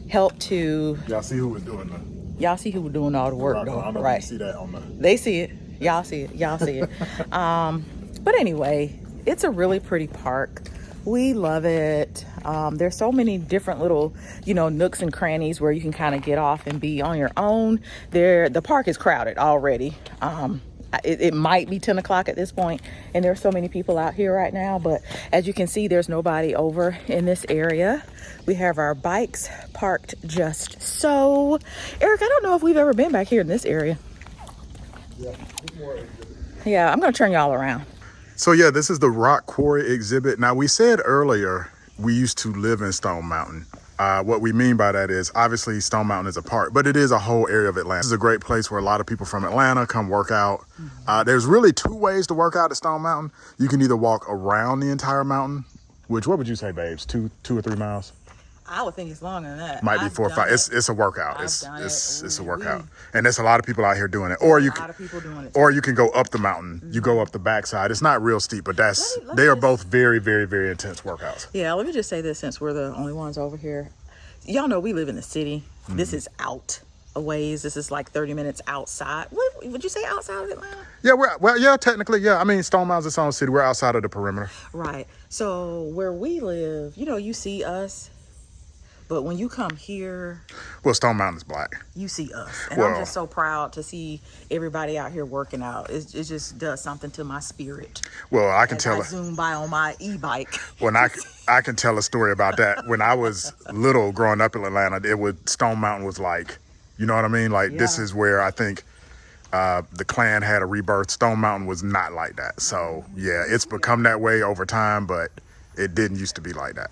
[SPEAKER 1] helped to.
[SPEAKER 2] Y'all see who was doing that?
[SPEAKER 1] Y'all see who was doing all the work, though, right?
[SPEAKER 2] See that on the.
[SPEAKER 1] They see it. Y'all see it. Y'all see it. But anyway, it's a really pretty park. We love it. There's so many different little, nooks and crannies where you can kind of get off and be on your own. The park is crowded already. It might be 10 o'clock at this point, and there's so many people out here right now. But as you can see, there's nobody over in this area. We have our bikes parked just so. Eric, I don't know if we've ever been back here in this area. Yeah, I'm going to turn y'all around.
[SPEAKER 2] So yeah, this is the rock quarry exhibit. Now, we said earlier we used to live in Stone Mountain. What we mean by that is obviously Stone Mountain is a park, but it is a whole area of Atlanta. This is a great place where a lot of people from Atlanta come work out. There's really two ways to work out at Stone Mountain. You can either walk around the entire mountain, which, what would you say, babes? 2 or 3 miles?
[SPEAKER 1] I would think it's longer than that.
[SPEAKER 2] Might be 4 or 5. It's a workout. It's a workout, and there's a lot of people out here doing it. Or you can go up the mountain. You go up the backside. It's not real steep, but they are both very, very, very intense workouts.
[SPEAKER 1] Yeah, let me just say this since we're the only ones over here. Y'all know we live in the city. This is out a ways. This is like 30 minutes outside. What would you say, outside of Atlanta?
[SPEAKER 2] Yeah, technically, yeah. I mean, Stone Mountain's its own city. We're outside of the perimeter. Right.
[SPEAKER 1] So where we live, you see us. But when you come here,
[SPEAKER 2] well, Stone Mountain's black.
[SPEAKER 1] You see us, and I'm just so proud to see everybody out here working out. It just does something to my spirit.
[SPEAKER 2] Well, I can tell.
[SPEAKER 1] I zoom by on my e-bike.
[SPEAKER 2] When I can tell a story about that. When I was little, growing up in Atlanta, Stone Mountain was like, you know what I mean? Like this is where I think the Klan had a rebirth. Stone Mountain was not like that. So yeah, it's become that way over time, but it didn't used to be like that.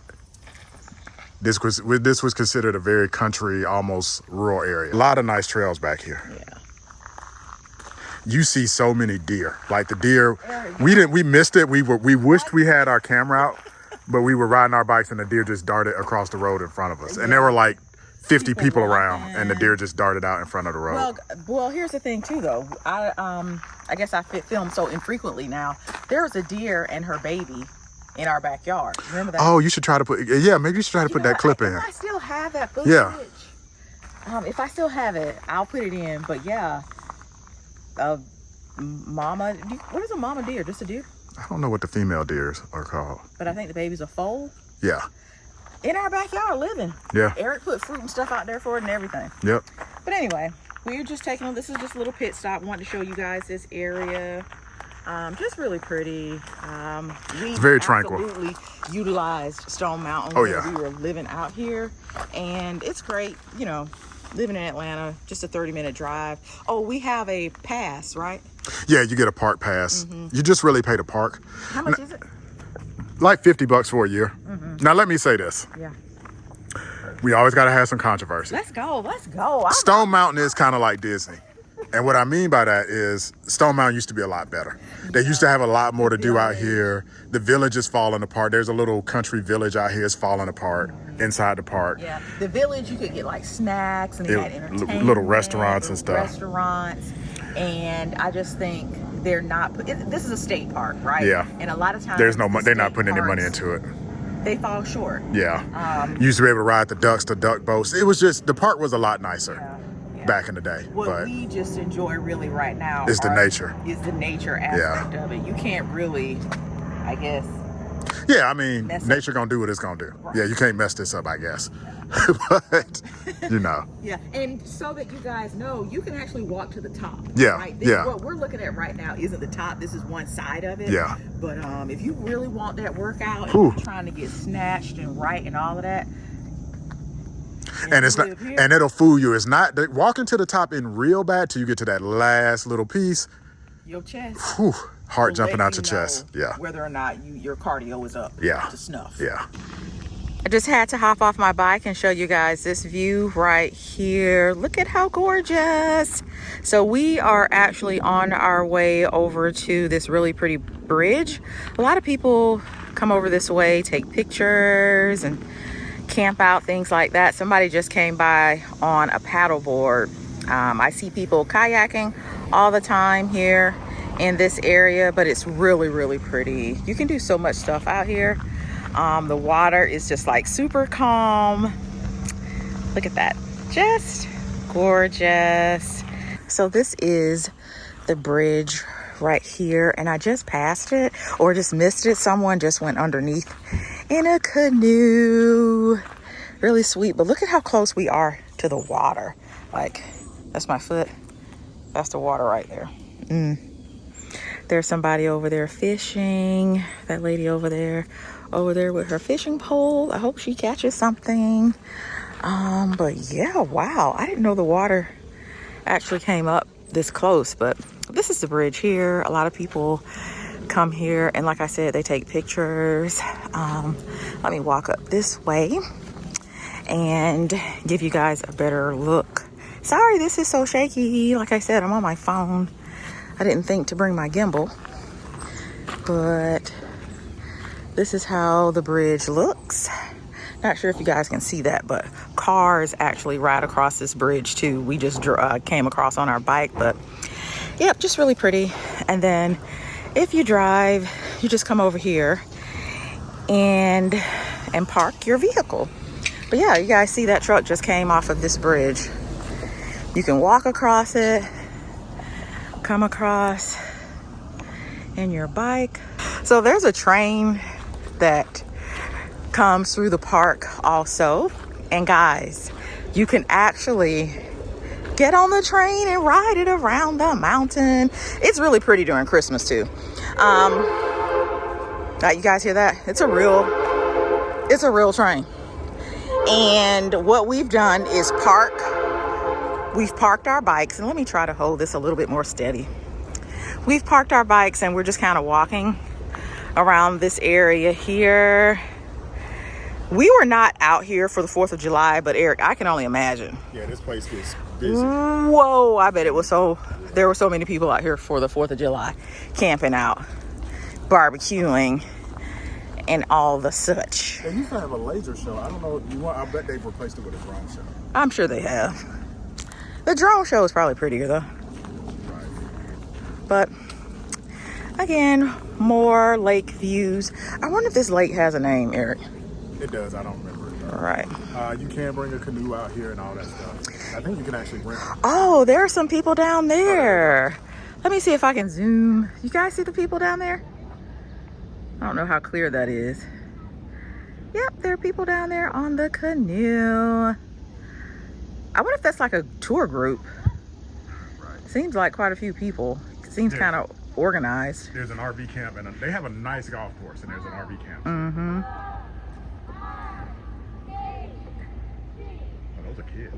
[SPEAKER 2] This was considered a very country, almost rural area. A lot of nice trails back here.
[SPEAKER 1] Yeah.
[SPEAKER 2] You see so many deer. Like the deer, we missed it. We wished we had our camera out, but we were riding our bikes and the deer just darted across the road in front of us. And there were like 50 people around, and the deer just darted out in front of the road.
[SPEAKER 1] Well, here's the thing too, though. I guess I film so infrequently now. There was a deer and her baby in our backyard. Remember that?
[SPEAKER 2] Oh, you should try to put, maybe you should try to put that clip in.
[SPEAKER 1] If I still have that footage, if I still have it, I'll put it in. But yeah, mama, what is a mama deer? Just a deer?
[SPEAKER 2] I don't know what the female deers are called.
[SPEAKER 1] But I think the baby's a foal.
[SPEAKER 2] Yeah.
[SPEAKER 1] In our backyard living.
[SPEAKER 2] Yeah.
[SPEAKER 1] Eric put fruit and stuff out there for it and everything.
[SPEAKER 2] Yep.
[SPEAKER 1] But anyway, we're just this is just a little pit stop. Wanted to show you guys this area. Just really pretty.
[SPEAKER 2] It's very tranquil.
[SPEAKER 1] Absolutely utilized Stone Mountain.
[SPEAKER 2] Oh yeah.
[SPEAKER 1] We were living out here, and it's great. Living in Atlanta, just a 30-minute drive. Oh, we have a pass, right?
[SPEAKER 2] Yeah, you get a park pass. You just really pay to park.
[SPEAKER 1] How much is it?
[SPEAKER 2] Like $50 for a year. Now let me say this.
[SPEAKER 1] Yeah.
[SPEAKER 2] We always got to have some controversy.
[SPEAKER 1] Let's go.
[SPEAKER 2] Stone Mountain is kind of like Disney. And what I mean by that is Stone Mountain used to be a lot better. They used to have a lot more to do out here. The village is falling apart. There's a little country village out here. It's falling apart inside the park.
[SPEAKER 1] Yeah, the village, you could get like snacks and they had entertainment.
[SPEAKER 2] Little restaurants and stuff.
[SPEAKER 1] And I just think they're not, this is a state park, right?
[SPEAKER 2] Yeah.
[SPEAKER 1] And a lot of times
[SPEAKER 2] they're not putting any money into it.
[SPEAKER 1] They fall short.
[SPEAKER 2] Yeah. You used to be able to ride the ducks, the duck boats. It was just, the park was a lot nicer. Back in the day.
[SPEAKER 1] What we just enjoy really right now
[SPEAKER 2] is the nature.
[SPEAKER 1] Is the nature aspect of it. You can't really, I guess.
[SPEAKER 2] Yeah, I mean, nature gonna do what it's gonna do. Right. Yeah, you can't mess this up, I guess. But,
[SPEAKER 1] Yeah, and so that you guys know, you can actually walk to the top.
[SPEAKER 2] Yeah,
[SPEAKER 1] right? What we're looking at right now isn't the top. This is one side of it.
[SPEAKER 2] Yeah.
[SPEAKER 1] But if you really want that workout and you're trying to get snatched and right and all of that,
[SPEAKER 2] And it's not, and it'll fool you. It's not walking to the top in real bad till you get to that last little piece.
[SPEAKER 1] Your chest.
[SPEAKER 2] Whew, heart jumping out your chest. Yeah.
[SPEAKER 1] Whether or not your cardio is up.
[SPEAKER 2] Yeah.
[SPEAKER 1] To snuff.
[SPEAKER 2] Yeah.
[SPEAKER 1] I just had to hop off my bike and show you guys this view right here. Look at how gorgeous. So we are actually on our way over to this really pretty bridge. A lot of people come over this way, take pictures and camp out, things like that. Somebody just came by on a paddleboard. I see people kayaking all the time here in this area, but it's really, really pretty. You can do so much stuff out here. The water is just like super calm. Look at that, just gorgeous. So this is the bridge right here, and I just passed it or just missed it. Someone just went underneath in a canoe. Really sweet, but look at how close we are to the water. Like, that's my foot, that's the water right there. There's somebody over there fishing. That lady over there with her fishing pole. I hope she catches something. But yeah, wow, I didn't know the water actually came up this close, but this is the bridge here. A lot of people come here, and like I said, they take pictures. Let me walk up this way and give you guys a better look. Sorry, this is so shaky. Like I said, I'm on my phone. I didn't think to bring my gimbal, but this is how the bridge looks. Not sure if you guys can see that, but cars actually ride across this bridge too. We just came across on our bike, but yep, just really pretty. And then if you drive, you just come over here and park your vehicle. But yeah, you guys see that truck just came off of this bridge. You can walk across it, come across in your bike. So there's a train that comes through the park also. And guys, you can actually get on the train and ride it around the mountain. It's really pretty during Christmas too. You guys hear that? It's a real train. And what we've done is we've parked our bikes, and let me try to hold this a little bit more steady. We've parked our bikes and we're just kind of walking around this area here. We were not out here for the 4th of July, but Eric, I can only imagine.
[SPEAKER 2] Yeah, this place gets busy.
[SPEAKER 1] Whoa, I bet there were so many people out here for the 4th of July, camping out, barbecuing, and all the such.
[SPEAKER 2] They used to have a laser show. I don't know. I bet they've replaced it with a drone show.
[SPEAKER 1] I'm sure they have. The drone show is probably prettier though.
[SPEAKER 2] Right.
[SPEAKER 1] But again, more lake views. I wonder if this lake has a name, Eric.
[SPEAKER 2] It does. I don't remember it.
[SPEAKER 1] All right.
[SPEAKER 2] You can bring a canoe out here and all that stuff. I think you can actually rent it.
[SPEAKER 1] Oh, there are some people down there. Let me see if I can zoom. You guys see the people down there? I don't know how clear that is. Yep, there are people down there on the canoe. I wonder if that's like a tour group.
[SPEAKER 2] Right.
[SPEAKER 1] Seems like quite a few people. Seems kind of organized.
[SPEAKER 2] There's an RV camp, and they have a nice golf course, and there's an RV camp.
[SPEAKER 1] Mm-hmm.
[SPEAKER 2] Oh, those are kids.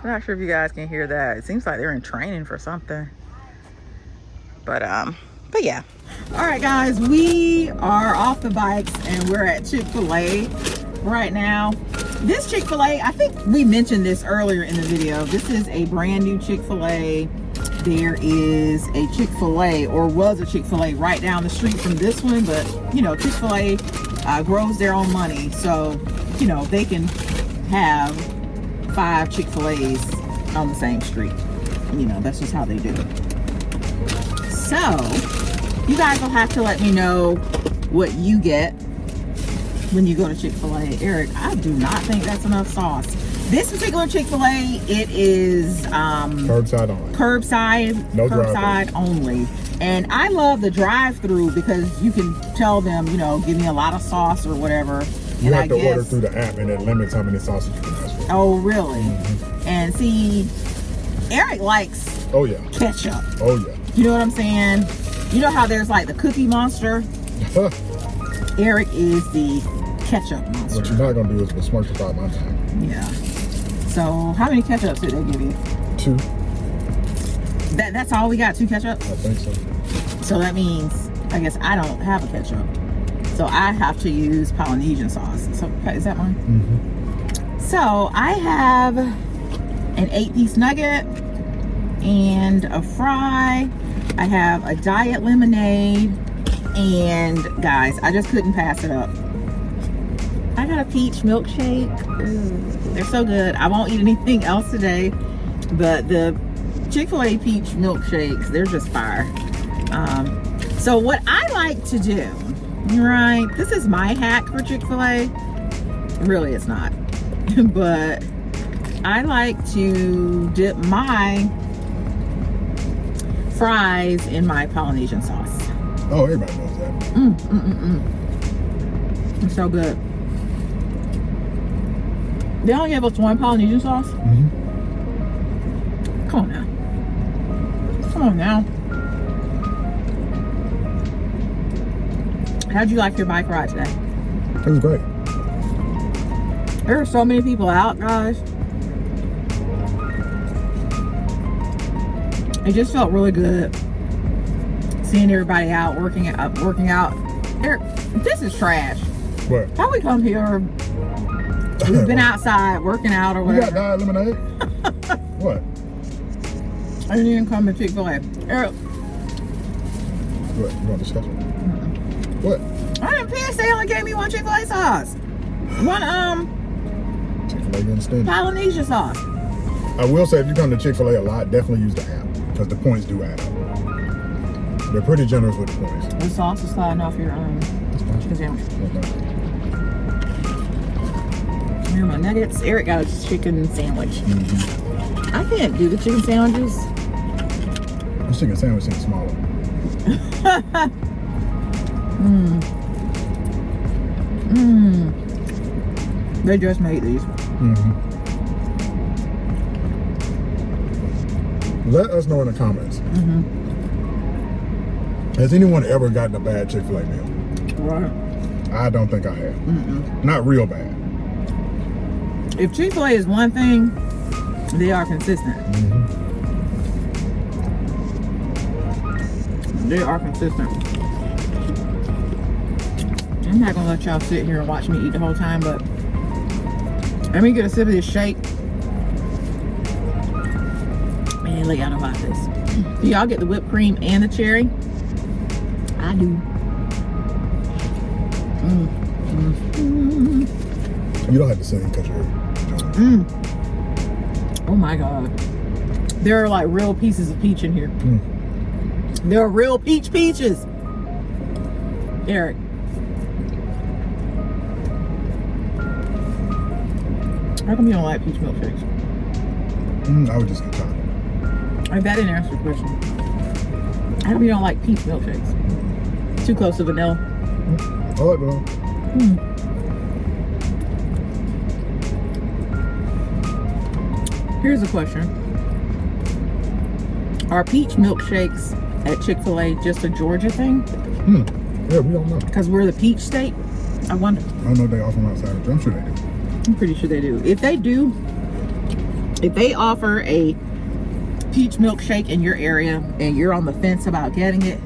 [SPEAKER 1] I'm not sure if you guys can hear that. It seems like they're in training for something. But yeah. All right, guys, we are off the bikes and we're at Chick-fil-A right now. This Chick-fil-A, I think we mentioned this earlier in the video. This is a brand new Chick-fil-A. There is a Chick-fil-A, or was a Chick-fil-A, right down the street from this one. But, you know, Chick-fil-A grows their own money. So, you know, they can have 5 Chick-fil-A's on the same street. You know, that's just how they do it. So, you guys will have to let me know what you get when you go to Chick-fil-A. Eric, I do not think that's enough sauce. This particular Chick-fil-A, it is
[SPEAKER 2] curbside only.
[SPEAKER 1] Curbside only. And I love the drive-through because you can tell them, you know, give me a lot of sauce or whatever.
[SPEAKER 2] You have to order through the app, and it limits how many sauces you can ask for.
[SPEAKER 1] Oh, really? Mm-hmm. And see, Eric likes ketchup.
[SPEAKER 2] Oh, yeah.
[SPEAKER 1] You know what I'm saying? You know how there's like the Cookie Monster? Eric is the ketchup monster.
[SPEAKER 2] What you're not gonna do is besmirch about my time.
[SPEAKER 1] Yeah. So how many ketchups did they give you?
[SPEAKER 2] 2.
[SPEAKER 1] That's all we got, 2 ketchups?
[SPEAKER 2] I think so.
[SPEAKER 1] So that means, I guess I don't have a ketchup. So I have to use Polynesian sauce. So is that mine?
[SPEAKER 2] Mm-hmm.
[SPEAKER 1] So I have an 8-piece nugget and a fry. I have a diet lemonade. And guys, I just couldn't pass it up. I got a peach milkshake. Ooh, they're so good. I won't eat anything else today. But the Chick-fil-A peach milkshakes, they're just fire. So what I like to do, right, this is my hack for Chick-fil-A. Really, it's not. But I like to dip my fries in my Polynesian sauce.
[SPEAKER 2] Oh, everybody knows that.
[SPEAKER 1] It's so good. They only have us one Polynesian sauce?
[SPEAKER 2] Mm-hmm.
[SPEAKER 1] Come on now. Come on now. How'd you like your bike ride today?
[SPEAKER 2] It was great.
[SPEAKER 1] There are so many people out, guys. It just felt really good seeing everybody out working out. Eric, this is trash.
[SPEAKER 2] What?
[SPEAKER 1] How we come here? We've been outside working out or
[SPEAKER 2] You got
[SPEAKER 1] whatever.
[SPEAKER 2] diet lemonade? What?
[SPEAKER 1] I didn't even come to Chick-fil-A. Eric,
[SPEAKER 2] What? You want discuss it? What?
[SPEAKER 1] I didn't pay. They only gave me one Chick-fil-A sauce. One
[SPEAKER 2] Chick-fil-A, you understand?
[SPEAKER 1] Polynesian sauce.
[SPEAKER 2] I will say, if you come to Chick-fil-A a lot, definitely use the app because the points do add up. They're pretty generous with the points.
[SPEAKER 1] The sauce is sliding off your chicken sandwich. Here are my nuggets. Eric got a chicken sandwich.
[SPEAKER 2] Mm-hmm.
[SPEAKER 1] I can't do the chicken sandwiches.
[SPEAKER 2] This chicken sandwich seems smaller.
[SPEAKER 1] They just made these.
[SPEAKER 2] Mm-hmm. Let us know in the comments.
[SPEAKER 1] Mm-hmm.
[SPEAKER 2] Has anyone ever gotten a bad Chick-fil-A meal?
[SPEAKER 1] Right.
[SPEAKER 2] I don't think I have. Not real bad.
[SPEAKER 1] If Chick-fil-A is one thing, they are consistent.
[SPEAKER 2] Mm-hmm.
[SPEAKER 1] They are consistent. I'm not gonna let y'all sit here and watch me eat the whole time, but let me get a sip of this shake and let y'all know about this. Do y'all get the whipped cream and the cherry? I do.
[SPEAKER 2] You don't have to sing because you're
[SPEAKER 1] Oh my God. There are like real pieces of peach in here. There are real peaches. Eric. How come you don't like peach milkshakes?
[SPEAKER 2] I would just get chocolate.
[SPEAKER 1] That didn't answer the question. How come you don't like peach milkshakes? Too close to vanilla.
[SPEAKER 2] I like vanilla.
[SPEAKER 1] Here's a question. Are peach milkshakes at Chick-fil-A just a Georgia thing?
[SPEAKER 2] Yeah, we don't know.
[SPEAKER 1] Because we're the peach state? I wonder.
[SPEAKER 2] I don't know if they offer them outside of. I'm sure they do.
[SPEAKER 1] I'm pretty sure they do. If they do, if they offer a peach milkshake in your area and you're on the fence about getting it,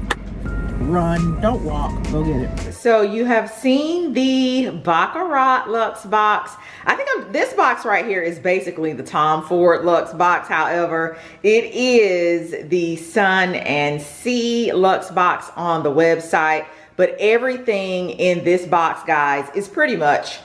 [SPEAKER 1] run, don't walk, go get it. So you have seen the Baccarat Luxe box. I think this box right here is basically the Tom Ford Luxe box. However, it is the Sun and Sea Luxe box on the website. But everything in this box, guys, is pretty much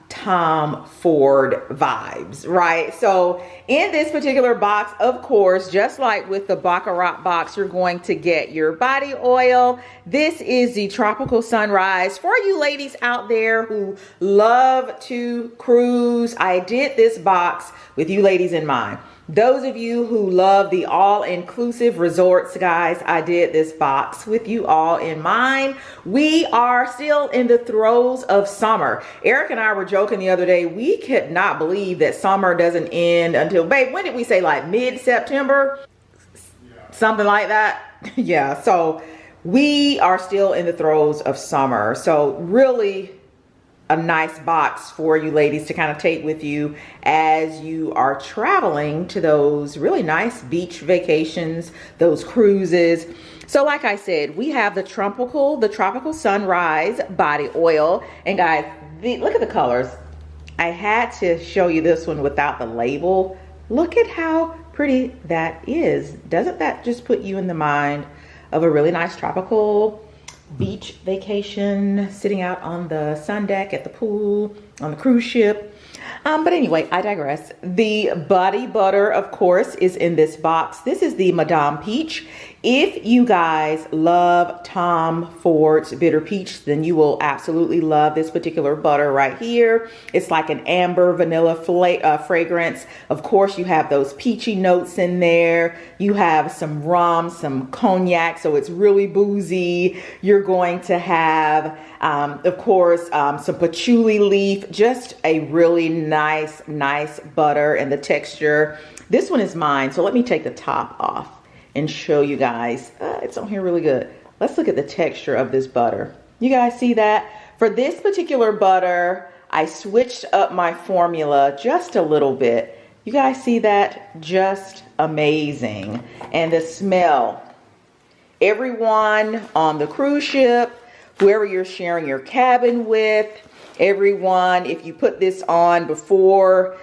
[SPEAKER 1] Tom Ford vibes, right? So in this particular box, of course, just like with the Baccarat box, you're going to get your body oil. This is the Tropical Sunrise for you ladies out there who love to cruise. I did this box with you ladies in mind. Those of you who love the all-inclusive resorts, guys, I did this box with you all in mind. We are still in the throes of summer. Eric and I were joking the other day. We could not believe that summer doesn't end until, babe, when did we say, like mid-September? Something like that. Yeah, so we are still in the throes of summer. So really, a nice box for you ladies to kind of take with you as you are traveling to those really nice beach vacations, those cruises. So like I said, we have the tropical sunrise body oil. And guys, look at the colors. I had to show you this one without the label. Look at how pretty that is. Doesn't that just put you in the mind of a really nice tropical beach vacation, sitting out on the sun deck at the pool, on the cruise ship? But anyway, I digress. The body butter, of course, is in this box. This is the Madame Peach. If you guys love Tom Ford's Bitter Peach, then you will absolutely love this particular butter right here. It's like an amber vanilla fragrance. Of course, you have those peachy notes in there. You have some rum, some cognac, so it's really boozy. You're going to have, of course, some patchouli leaf, just a really nice butter, and the texture. This one is mine, so let me take the top off and show you guys. It's on here really good. Let's look at the texture of this butter. You guys see that? For this particular butter, I switched up my formula just a little bit. You guys see that? Just amazing. And the smell. Everyone on the cruise ship, whoever you're sharing your cabin with, everyone, if you put this on before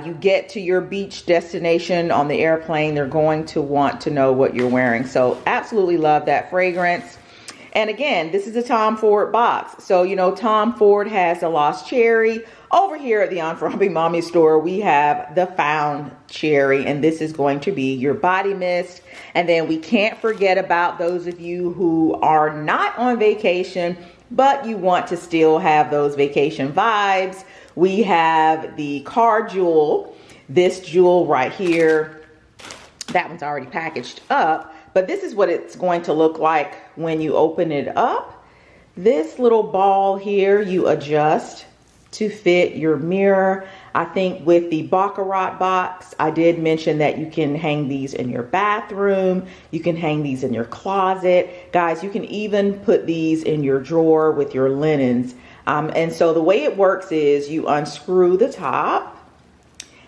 [SPEAKER 1] you get to your beach destination on the airplane, they're going to want to know what you're wearing. So absolutely love that fragrance. And again, this is a Tom Ford box. So, you know, Tom Ford has the Lost Cherry. Over here at the Unfrumpy Mommy store, we have the Found Cherry, and this is going to be your body mist. And then we can't forget about those of you who are not on vacation, but you want to still have those vacation vibes. We have the car jewel, this jewel right here. That one's already packaged up, but this is what it's going to look like when you open it up. This little ball here, you adjust to fit your mirror. I think with the Baccarat box, I did mention that you can hang these in your bathroom. You can hang these in your closet. Guys, you can even put these in your drawer with your linens. And so the way it works is you unscrew the top,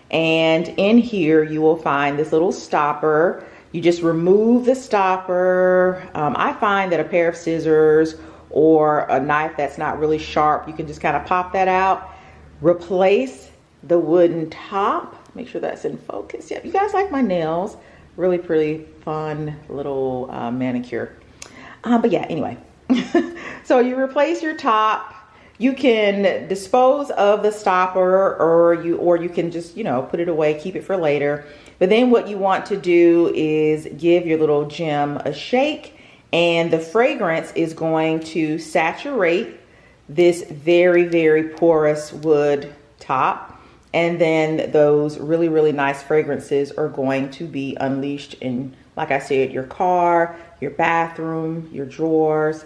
[SPEAKER 1] and in here you will find this little stopper. You just remove the stopper. I find that a pair of scissors or a knife that's not really sharp, you can just kind of pop that out. Replace the wooden top. Make sure that's in focus. Yeah, you guys like my nails. Really pretty fun little manicure. But yeah, anyway. So you replace your top. You can dispose of the stopper, or you can just, you know, put it away, keep it for later. But then what you want to do is give your little gem a shake, and the fragrance is going to saturate this very porous wood top. And then those really nice fragrances are going to be unleashed in, like I said, your car, your bathroom, your drawers,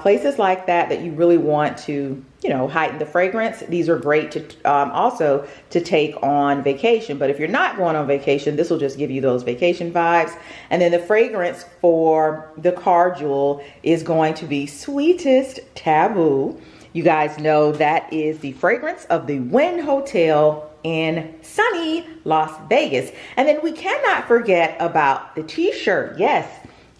[SPEAKER 1] places like that you really want to, you know, heighten the fragrance. These are great to also to take on vacation. But if you're not going on vacation, this will just give you those vacation vibes. And then the fragrance for the car jewel is going to be Sweetest Taboo. You guys know that is the fragrance of the Wynn Hotel in sunny Las Vegas. And then we cannot forget about the t-shirt. Yes,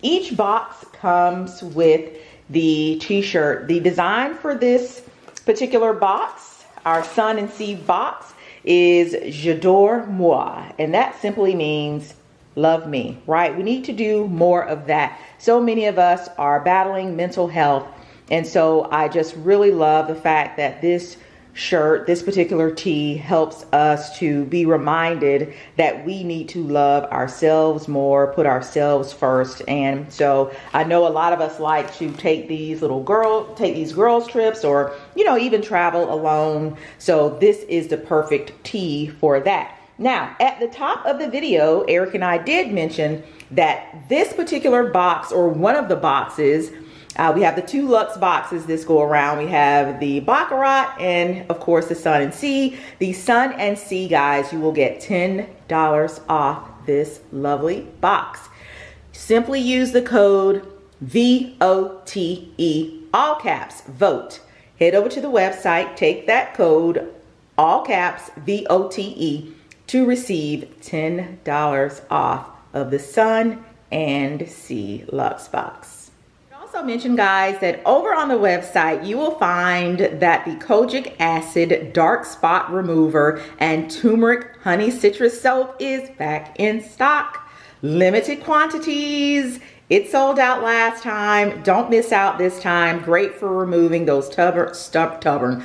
[SPEAKER 1] each box comes with the t-shirt. The design for this particular box, our Sun and Sea box, is J'adore moi, and that simply means love me, right? We need to do more of that. So many of us are battling mental health, and so I just really love the fact that this shirt, this particular tee, helps us to be reminded that we need to love ourselves more, put ourselves first. And so I know a lot of us like to take these girls trips, or, you know, even travel alone. So this is the perfect tee for that. Now, at the top of the video, Eric and I did mention that this particular box, or one of the boxes, we have the two Luxe boxes this go around. We have the Baccarat and, of course, the Sun and Sea. The Sun and Sea, guys, you will get $10 off this lovely box. Simply use the code VOTE, all caps, VOTE, head over to the website, take that code, all caps, VOTE, to receive $10 off of the Sun and Sea Luxe box. I also mentioned, guys, that over on the website, you will find that the Kojic Acid Dark Spot Remover and Turmeric Honey Citrus Soap is back in stock. Limited quantities. It sold out last time. Don't miss out this time. Great for removing those stubborn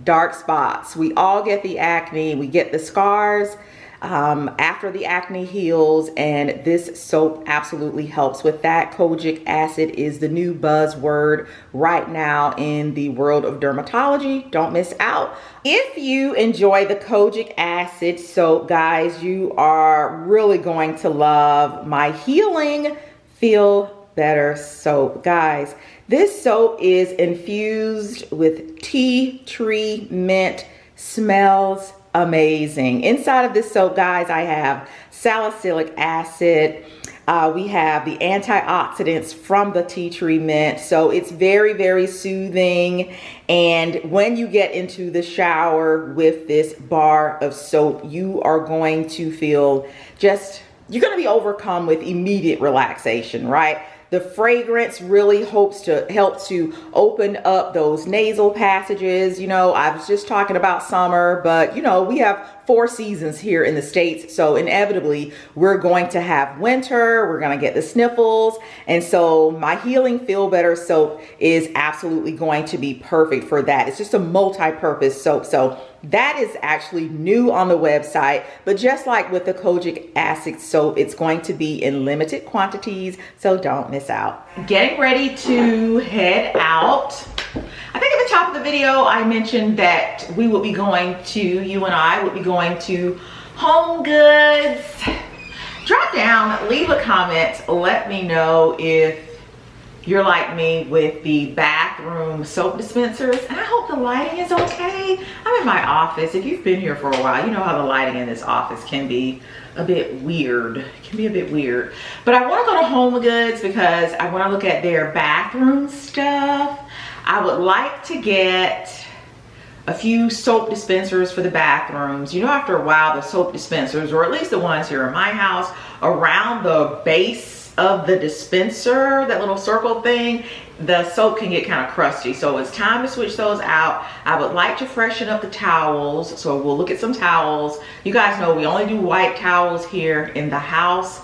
[SPEAKER 1] dark spots. We all get the acne. We get the scars after the acne heals, and this soap absolutely helps with that. Kojic acid is the new buzzword right now in the world of dermatology. Don't miss out. If you enjoy the Kojic acid soap, guys, you are really going to love my Healing Feel Better soap. Guys, this soap is infused with tea tree mint. Smells amazing. Inside of this soap, guys, I have salicylic acid. We have the antioxidants from the tea tree mint. So it's very, very soothing. And when you get into the shower with this bar of soap, you are going to feel you're going to be overcome with immediate relaxation, right? The fragrance really helps to open up those nasal passages. You know, I was just talking about summer, but you know, we have 4 seasons here in the States. So inevitably we're going to have winter, we're going to get the sniffles. And so my Healing Feel Better soap is absolutely going to be perfect for that. It's just a multi-purpose soap. So that is actually new on the website, but just like with the Kojic acid soap, it's going to be in limited quantities, so don't miss out. Getting ready to head out. I think at the top of the video, I mentioned that we will be going to, you and I would be going to HomeGoods. Drop down, leave a comment, let me know if you're like me with the bathroom soap dispensers, and I hope the lighting is okay. I'm in my office. If you've been here for a while, you know how the lighting in this office can be a bit weird. It can be a bit weird. But I want to go to HomeGoods because I want to look at their bathroom stuff. I would like to get a few soap dispensers for the bathrooms. You know, after a while, the soap dispensers, or at least the ones here in my house, around the base of the dispenser, that little circle thing, the soap can get kind of crusty. So it's time to switch those out. I would like to freshen up the towels. So we'll look at some towels. You guys know we only do white towels here in the house.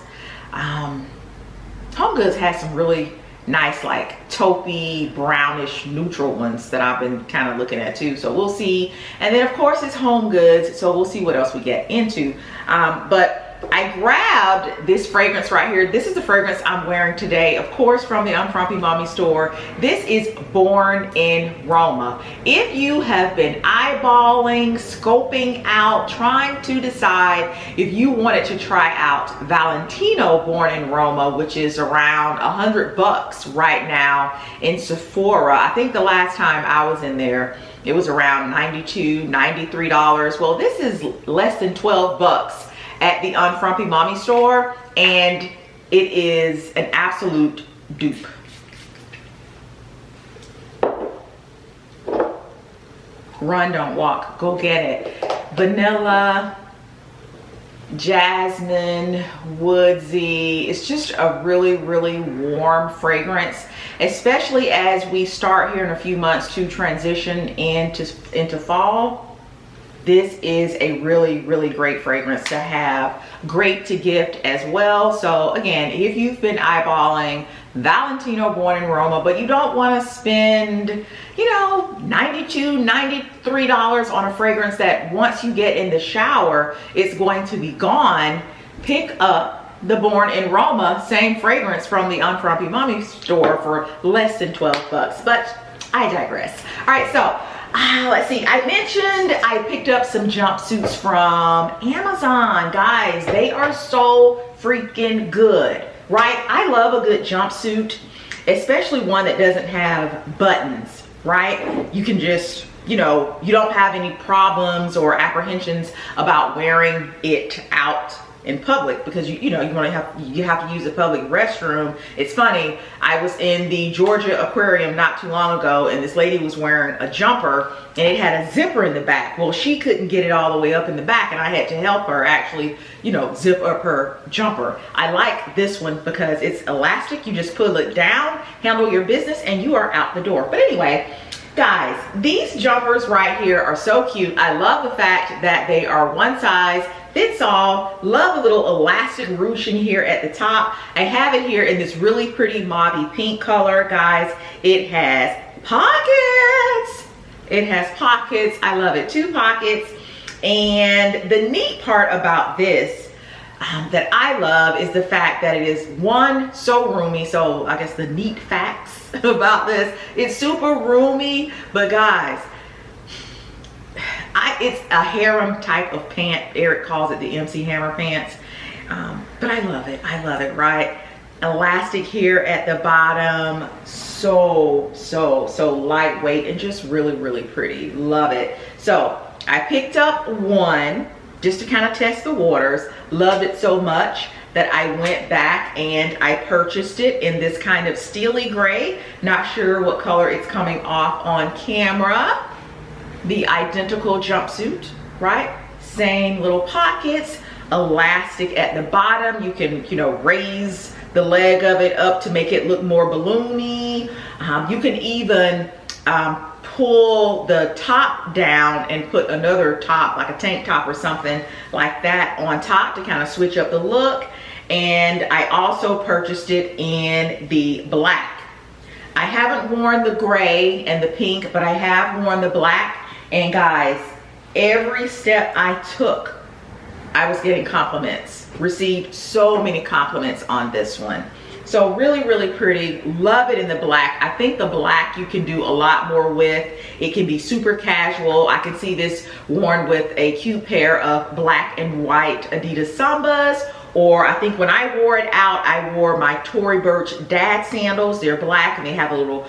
[SPEAKER 1] HomeGoods has some really nice, like taupey, brownish, neutral ones that I've been kind of looking at too. So we'll see. And then of course it's HomeGoods, so we'll see what else we get into. But I grabbed this fragrance right here. This is the fragrance I'm wearing today, of course, from the Unfrumpy Mommy store. This is Born in Roma. If you have been eyeballing, scoping out, trying to decide if you wanted to try out Valentino Born in Roma, which is around $100 right now in Sephora. I think the last time I was in there, it was around $92, $93. Well, this is less than 12 bucks at the Unfrumpy Mommy store, and it is an absolute dupe. Run, don't walk, go get it. Vanilla, jasmine, woodsy. It's just a really, really warm fragrance, especially as we start here in a few months to transition into fall. This is a really, really great fragrance to have. Great to gift as well. So again, if you've been eyeballing Valentino Born in Roma, but you don't want to spend, you know, $92, $93 on a fragrance that once you get in the shower, it's going to be gone, pick up the Born in Roma, same fragrance from the Unfrumpy Mommy store for less than 12 bucks. But I digress. All right, so let's see, I mentioned I picked up some jumpsuits from Amazon. Guys, they are so freaking good, right? I love a good jumpsuit, especially one that doesn't have buttons, right? You can just, you know, you don't have any problems or apprehensions about wearing it out in public because you have to use a public restroom. It's funny, I was in the Georgia aquarium not too long ago, and this lady was wearing a jumper and it had a zipper in the back. Well, she couldn't get it all the way up in the back, and I had to help her actually, zip up her jumper. I like this one because it's elastic. You just pull it down, handle your business, and you are out the door. But anyway, guys, these jumpers right here are so cute. I love the fact that they are one size fits all. Love the little elastic ruching here at the top. I have it here in this really pretty mauve pink color, guys. It has pockets. It has pockets. I love it. 2 pockets. And the neat part about this that I love is the fact that it is, one, so roomy. So I guess the neat facts about this, it's super roomy. But guys, it's a harem type of pant. Eric calls it the MC Hammer pants. But I love it. I love it, right? Elastic here at the bottom. So lightweight and just really, really pretty. Love it. So I picked up one just to kind of test the waters. Loved it so much that I went back and I purchased it in this kind of steely gray. Not sure what color it's coming off on camera. The identical jumpsuit, right? Same little pockets, elastic at the bottom. You can, raise the leg of it up to make it look more balloony. You can even pull the top down and put another top, like a tank top or something like that on top to kind of switch up the look. And I also purchased it in the black. I haven't worn the gray and the pink, but I have worn the black. And guys, every step I took, I was getting compliments. Received so many compliments on this one. So really, really pretty. Love it in the black. I think the black you can do a lot more with. It can be super casual. I can see this worn with a cute pair of black and white Adidas Sambas. Or I think when I wore it out, I wore my Tory Burch dad sandals. They're black and they have a little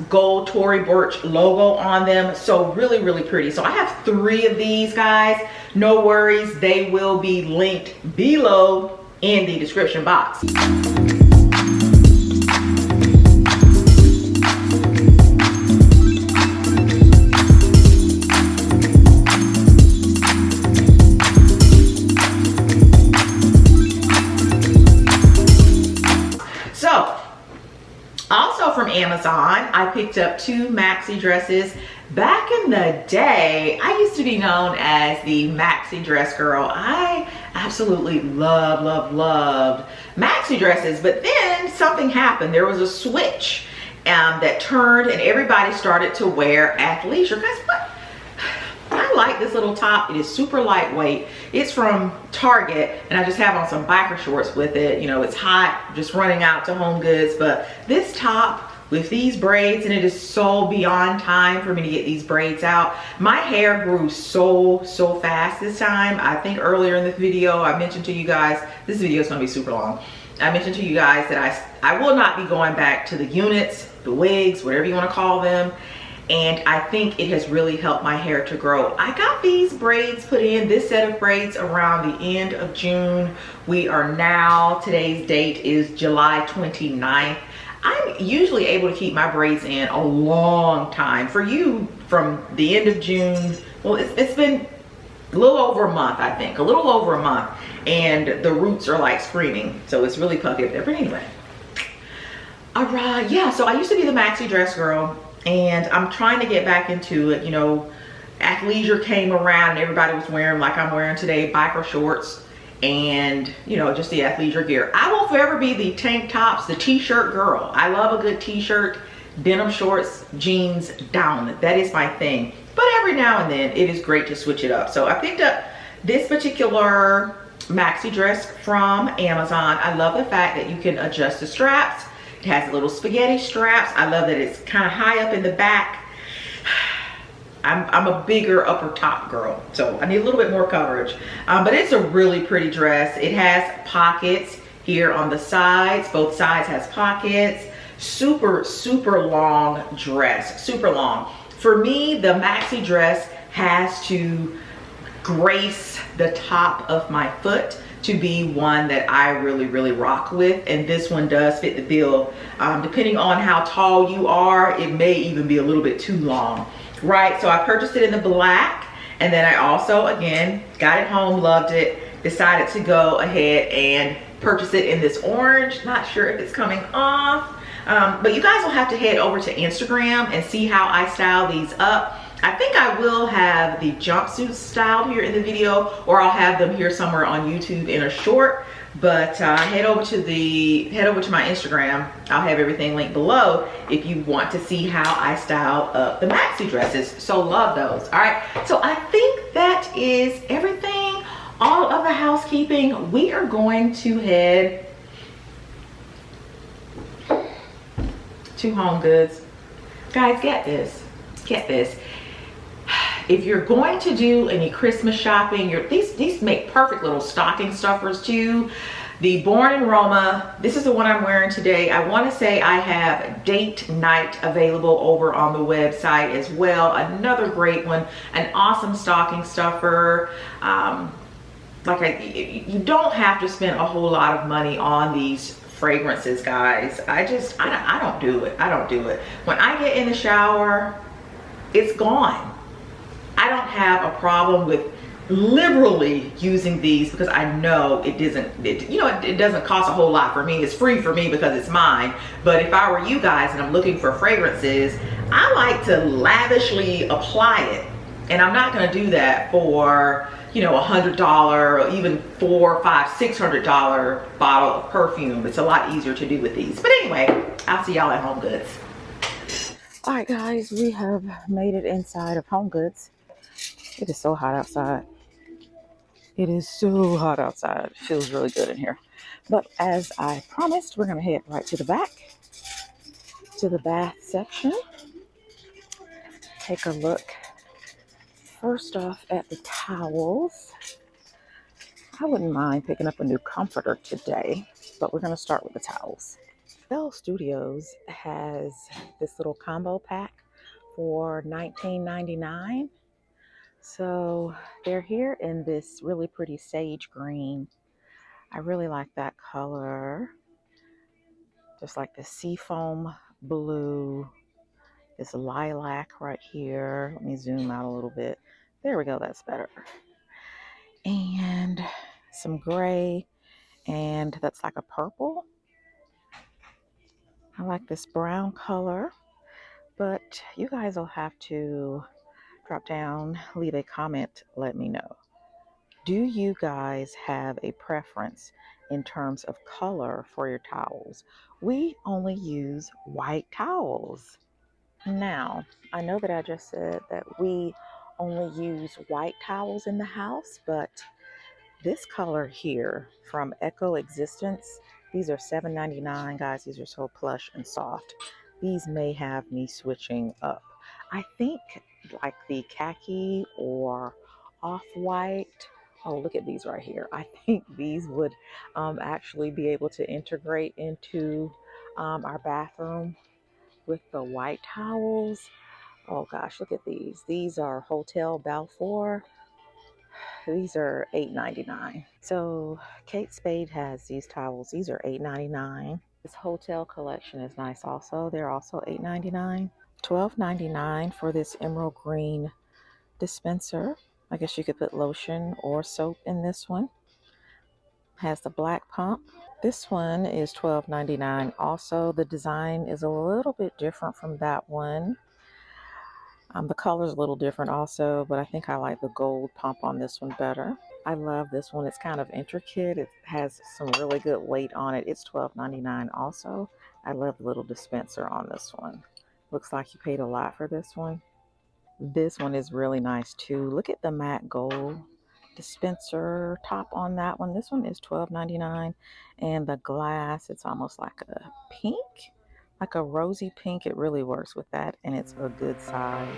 [SPEAKER 1] gold Tory Burch logo on them. So really, really pretty. So I have 3 of these, guys. No worries. They will be linked below in the description box. From Amazon, I picked up 2 maxi dresses. Back in the day, I used to be known as the maxi dress girl. I absolutely loved maxi dresses, but then something happened. There was a switch that turned and everybody started to wear athleisure. Guys, what? I like this little top. It is super lightweight. It's from Target, and I just have on some biker shorts with it. It's hot, just running out to HomeGoods, but this top with these braids, and it is so beyond time for me to get these braids out. My hair grew so fast this time. I think earlier in this video, I mentioned to you guys, this video is gonna be super long. I mentioned to you guys that I will not be going back to the units, the wigs, whatever you wanna call them. And I think it has really helped my hair to grow. I got these braids put in, this set of braids, around the end of June. We are now, today's date is July 29th. I'm usually able to keep my braids in a long time. For you, from the end of June, well, it's been a little over a month, I think. A little over a month. And the roots are like screaming. So it's really puffy up there. But anyway. All right, yeah, so I used to be the maxi dress girl. And I'm trying to get back into it. Athleisure came around and everybody was wearing, like I'm wearing today, biker shorts and just the athleisure gear. I will forever be the tank tops, the t-shirt girl. I love a good t-shirt, denim shorts, jeans down. That is my thing. But every now and then it is great to switch it up. So I picked up this particular maxi dress from Amazon. I love the fact that you can adjust the straps. It has little spaghetti straps. I love that it's kind of high up in the back. I'm a bigger upper top girl, so I need a little bit more coverage. But it's a really pretty dress. It has pockets here on the sides. Both sides has pockets. Super long dress, super long. For me, the maxi dress has to grace the top of my foot to be one that I really rock with, and this one does fit the bill. Depending on how tall you are, it may even be a little bit too long, right? So I purchased it in the black, and then I also, again, got it home, loved it, decided to go ahead and purchase it in this orange. Not sure if it's coming off, but you guys will have to head over to Instagram and see how I style these up. I think I will have the jumpsuits styled here in the video, or I'll have them here somewhere on YouTube in a short. But head over to my Instagram. I'll have everything linked below if you want to see how I style up the maxi dresses. So love those. All right, so I think that is everything, all of the housekeeping. We are going to head to HomeGoods. Guys, get this. If you're going to do any Christmas shopping, these make perfect little stocking stuffers too. The Born in Roma, this is the one I'm wearing today. I want to say I have date night available over on the website as well. Another great one, an awesome stocking stuffer. You don't have to spend a whole lot of money on these fragrances, guys. I don't do it. When I get in the shower, it's gone. I don't have a problem with liberally using these because I know it doesn't cost a whole lot for me. It's free for me because it's mine. But if I were you guys and I'm looking for fragrances, I like to lavishly apply it. And I'm not gonna do that for, $100 or even $400, $500, $600 bottle of perfume. It's a lot easier to do with these. But anyway, I'll see y'all at HomeGoods. All right, guys, we have made it inside of HomeGoods. It is so hot outside. It is so hot outside. It feels really good in here. But as I promised, we're gonna head right to the back, to the bath section. Take a look first off at the towels. I wouldn't mind picking up a new comforter today, but we're gonna start with the towels. Bell Studios has this little combo pack for $19.99. So they're here in this really pretty sage green. I really like that color. Just like the seafoam blue, this lilac right here. Let me zoom out a little bit. There we go, that's better. And some gray, and that's like a purple. I like this brown color, but you guys will have to drop down, leave a comment, let me know. Do you guys have a preference in terms of color for your towels? We only use white towels. Now, I know that I just said that we only use white towels in the house, but this color here from Eco Existence, these are $7.99, guys. These are so plush and soft. These may have me switching up. I think like the khaki or off-white. Oh, look at these right here. I think these would actually be able to integrate into our bathroom with the white towels. Oh gosh, look at these. These are Hotel Balfour. These are $8.99. So Kate Spade has these towels. These are $8.99. This Hotel collection is nice also. They're also $8.99. $12.99 for this emerald green dispenser. I guess you could put lotion or soap in this one. Has the black pump. This one is $12.99. Also, the design is a little bit different from that one. The color is a little different also, but I think I like the gold pump on this one better. I love this one. It's kind of intricate. It has some really good weight on it. It's $12.99 also. I love the little dispenser on this one. Looks like you paid a lot for this one. This one is really nice too. Look at the matte gold dispenser top on that one. This one is $12.99, and the glass, it's almost like a pink, like a rosy pink. It really works with that, and it's a good size.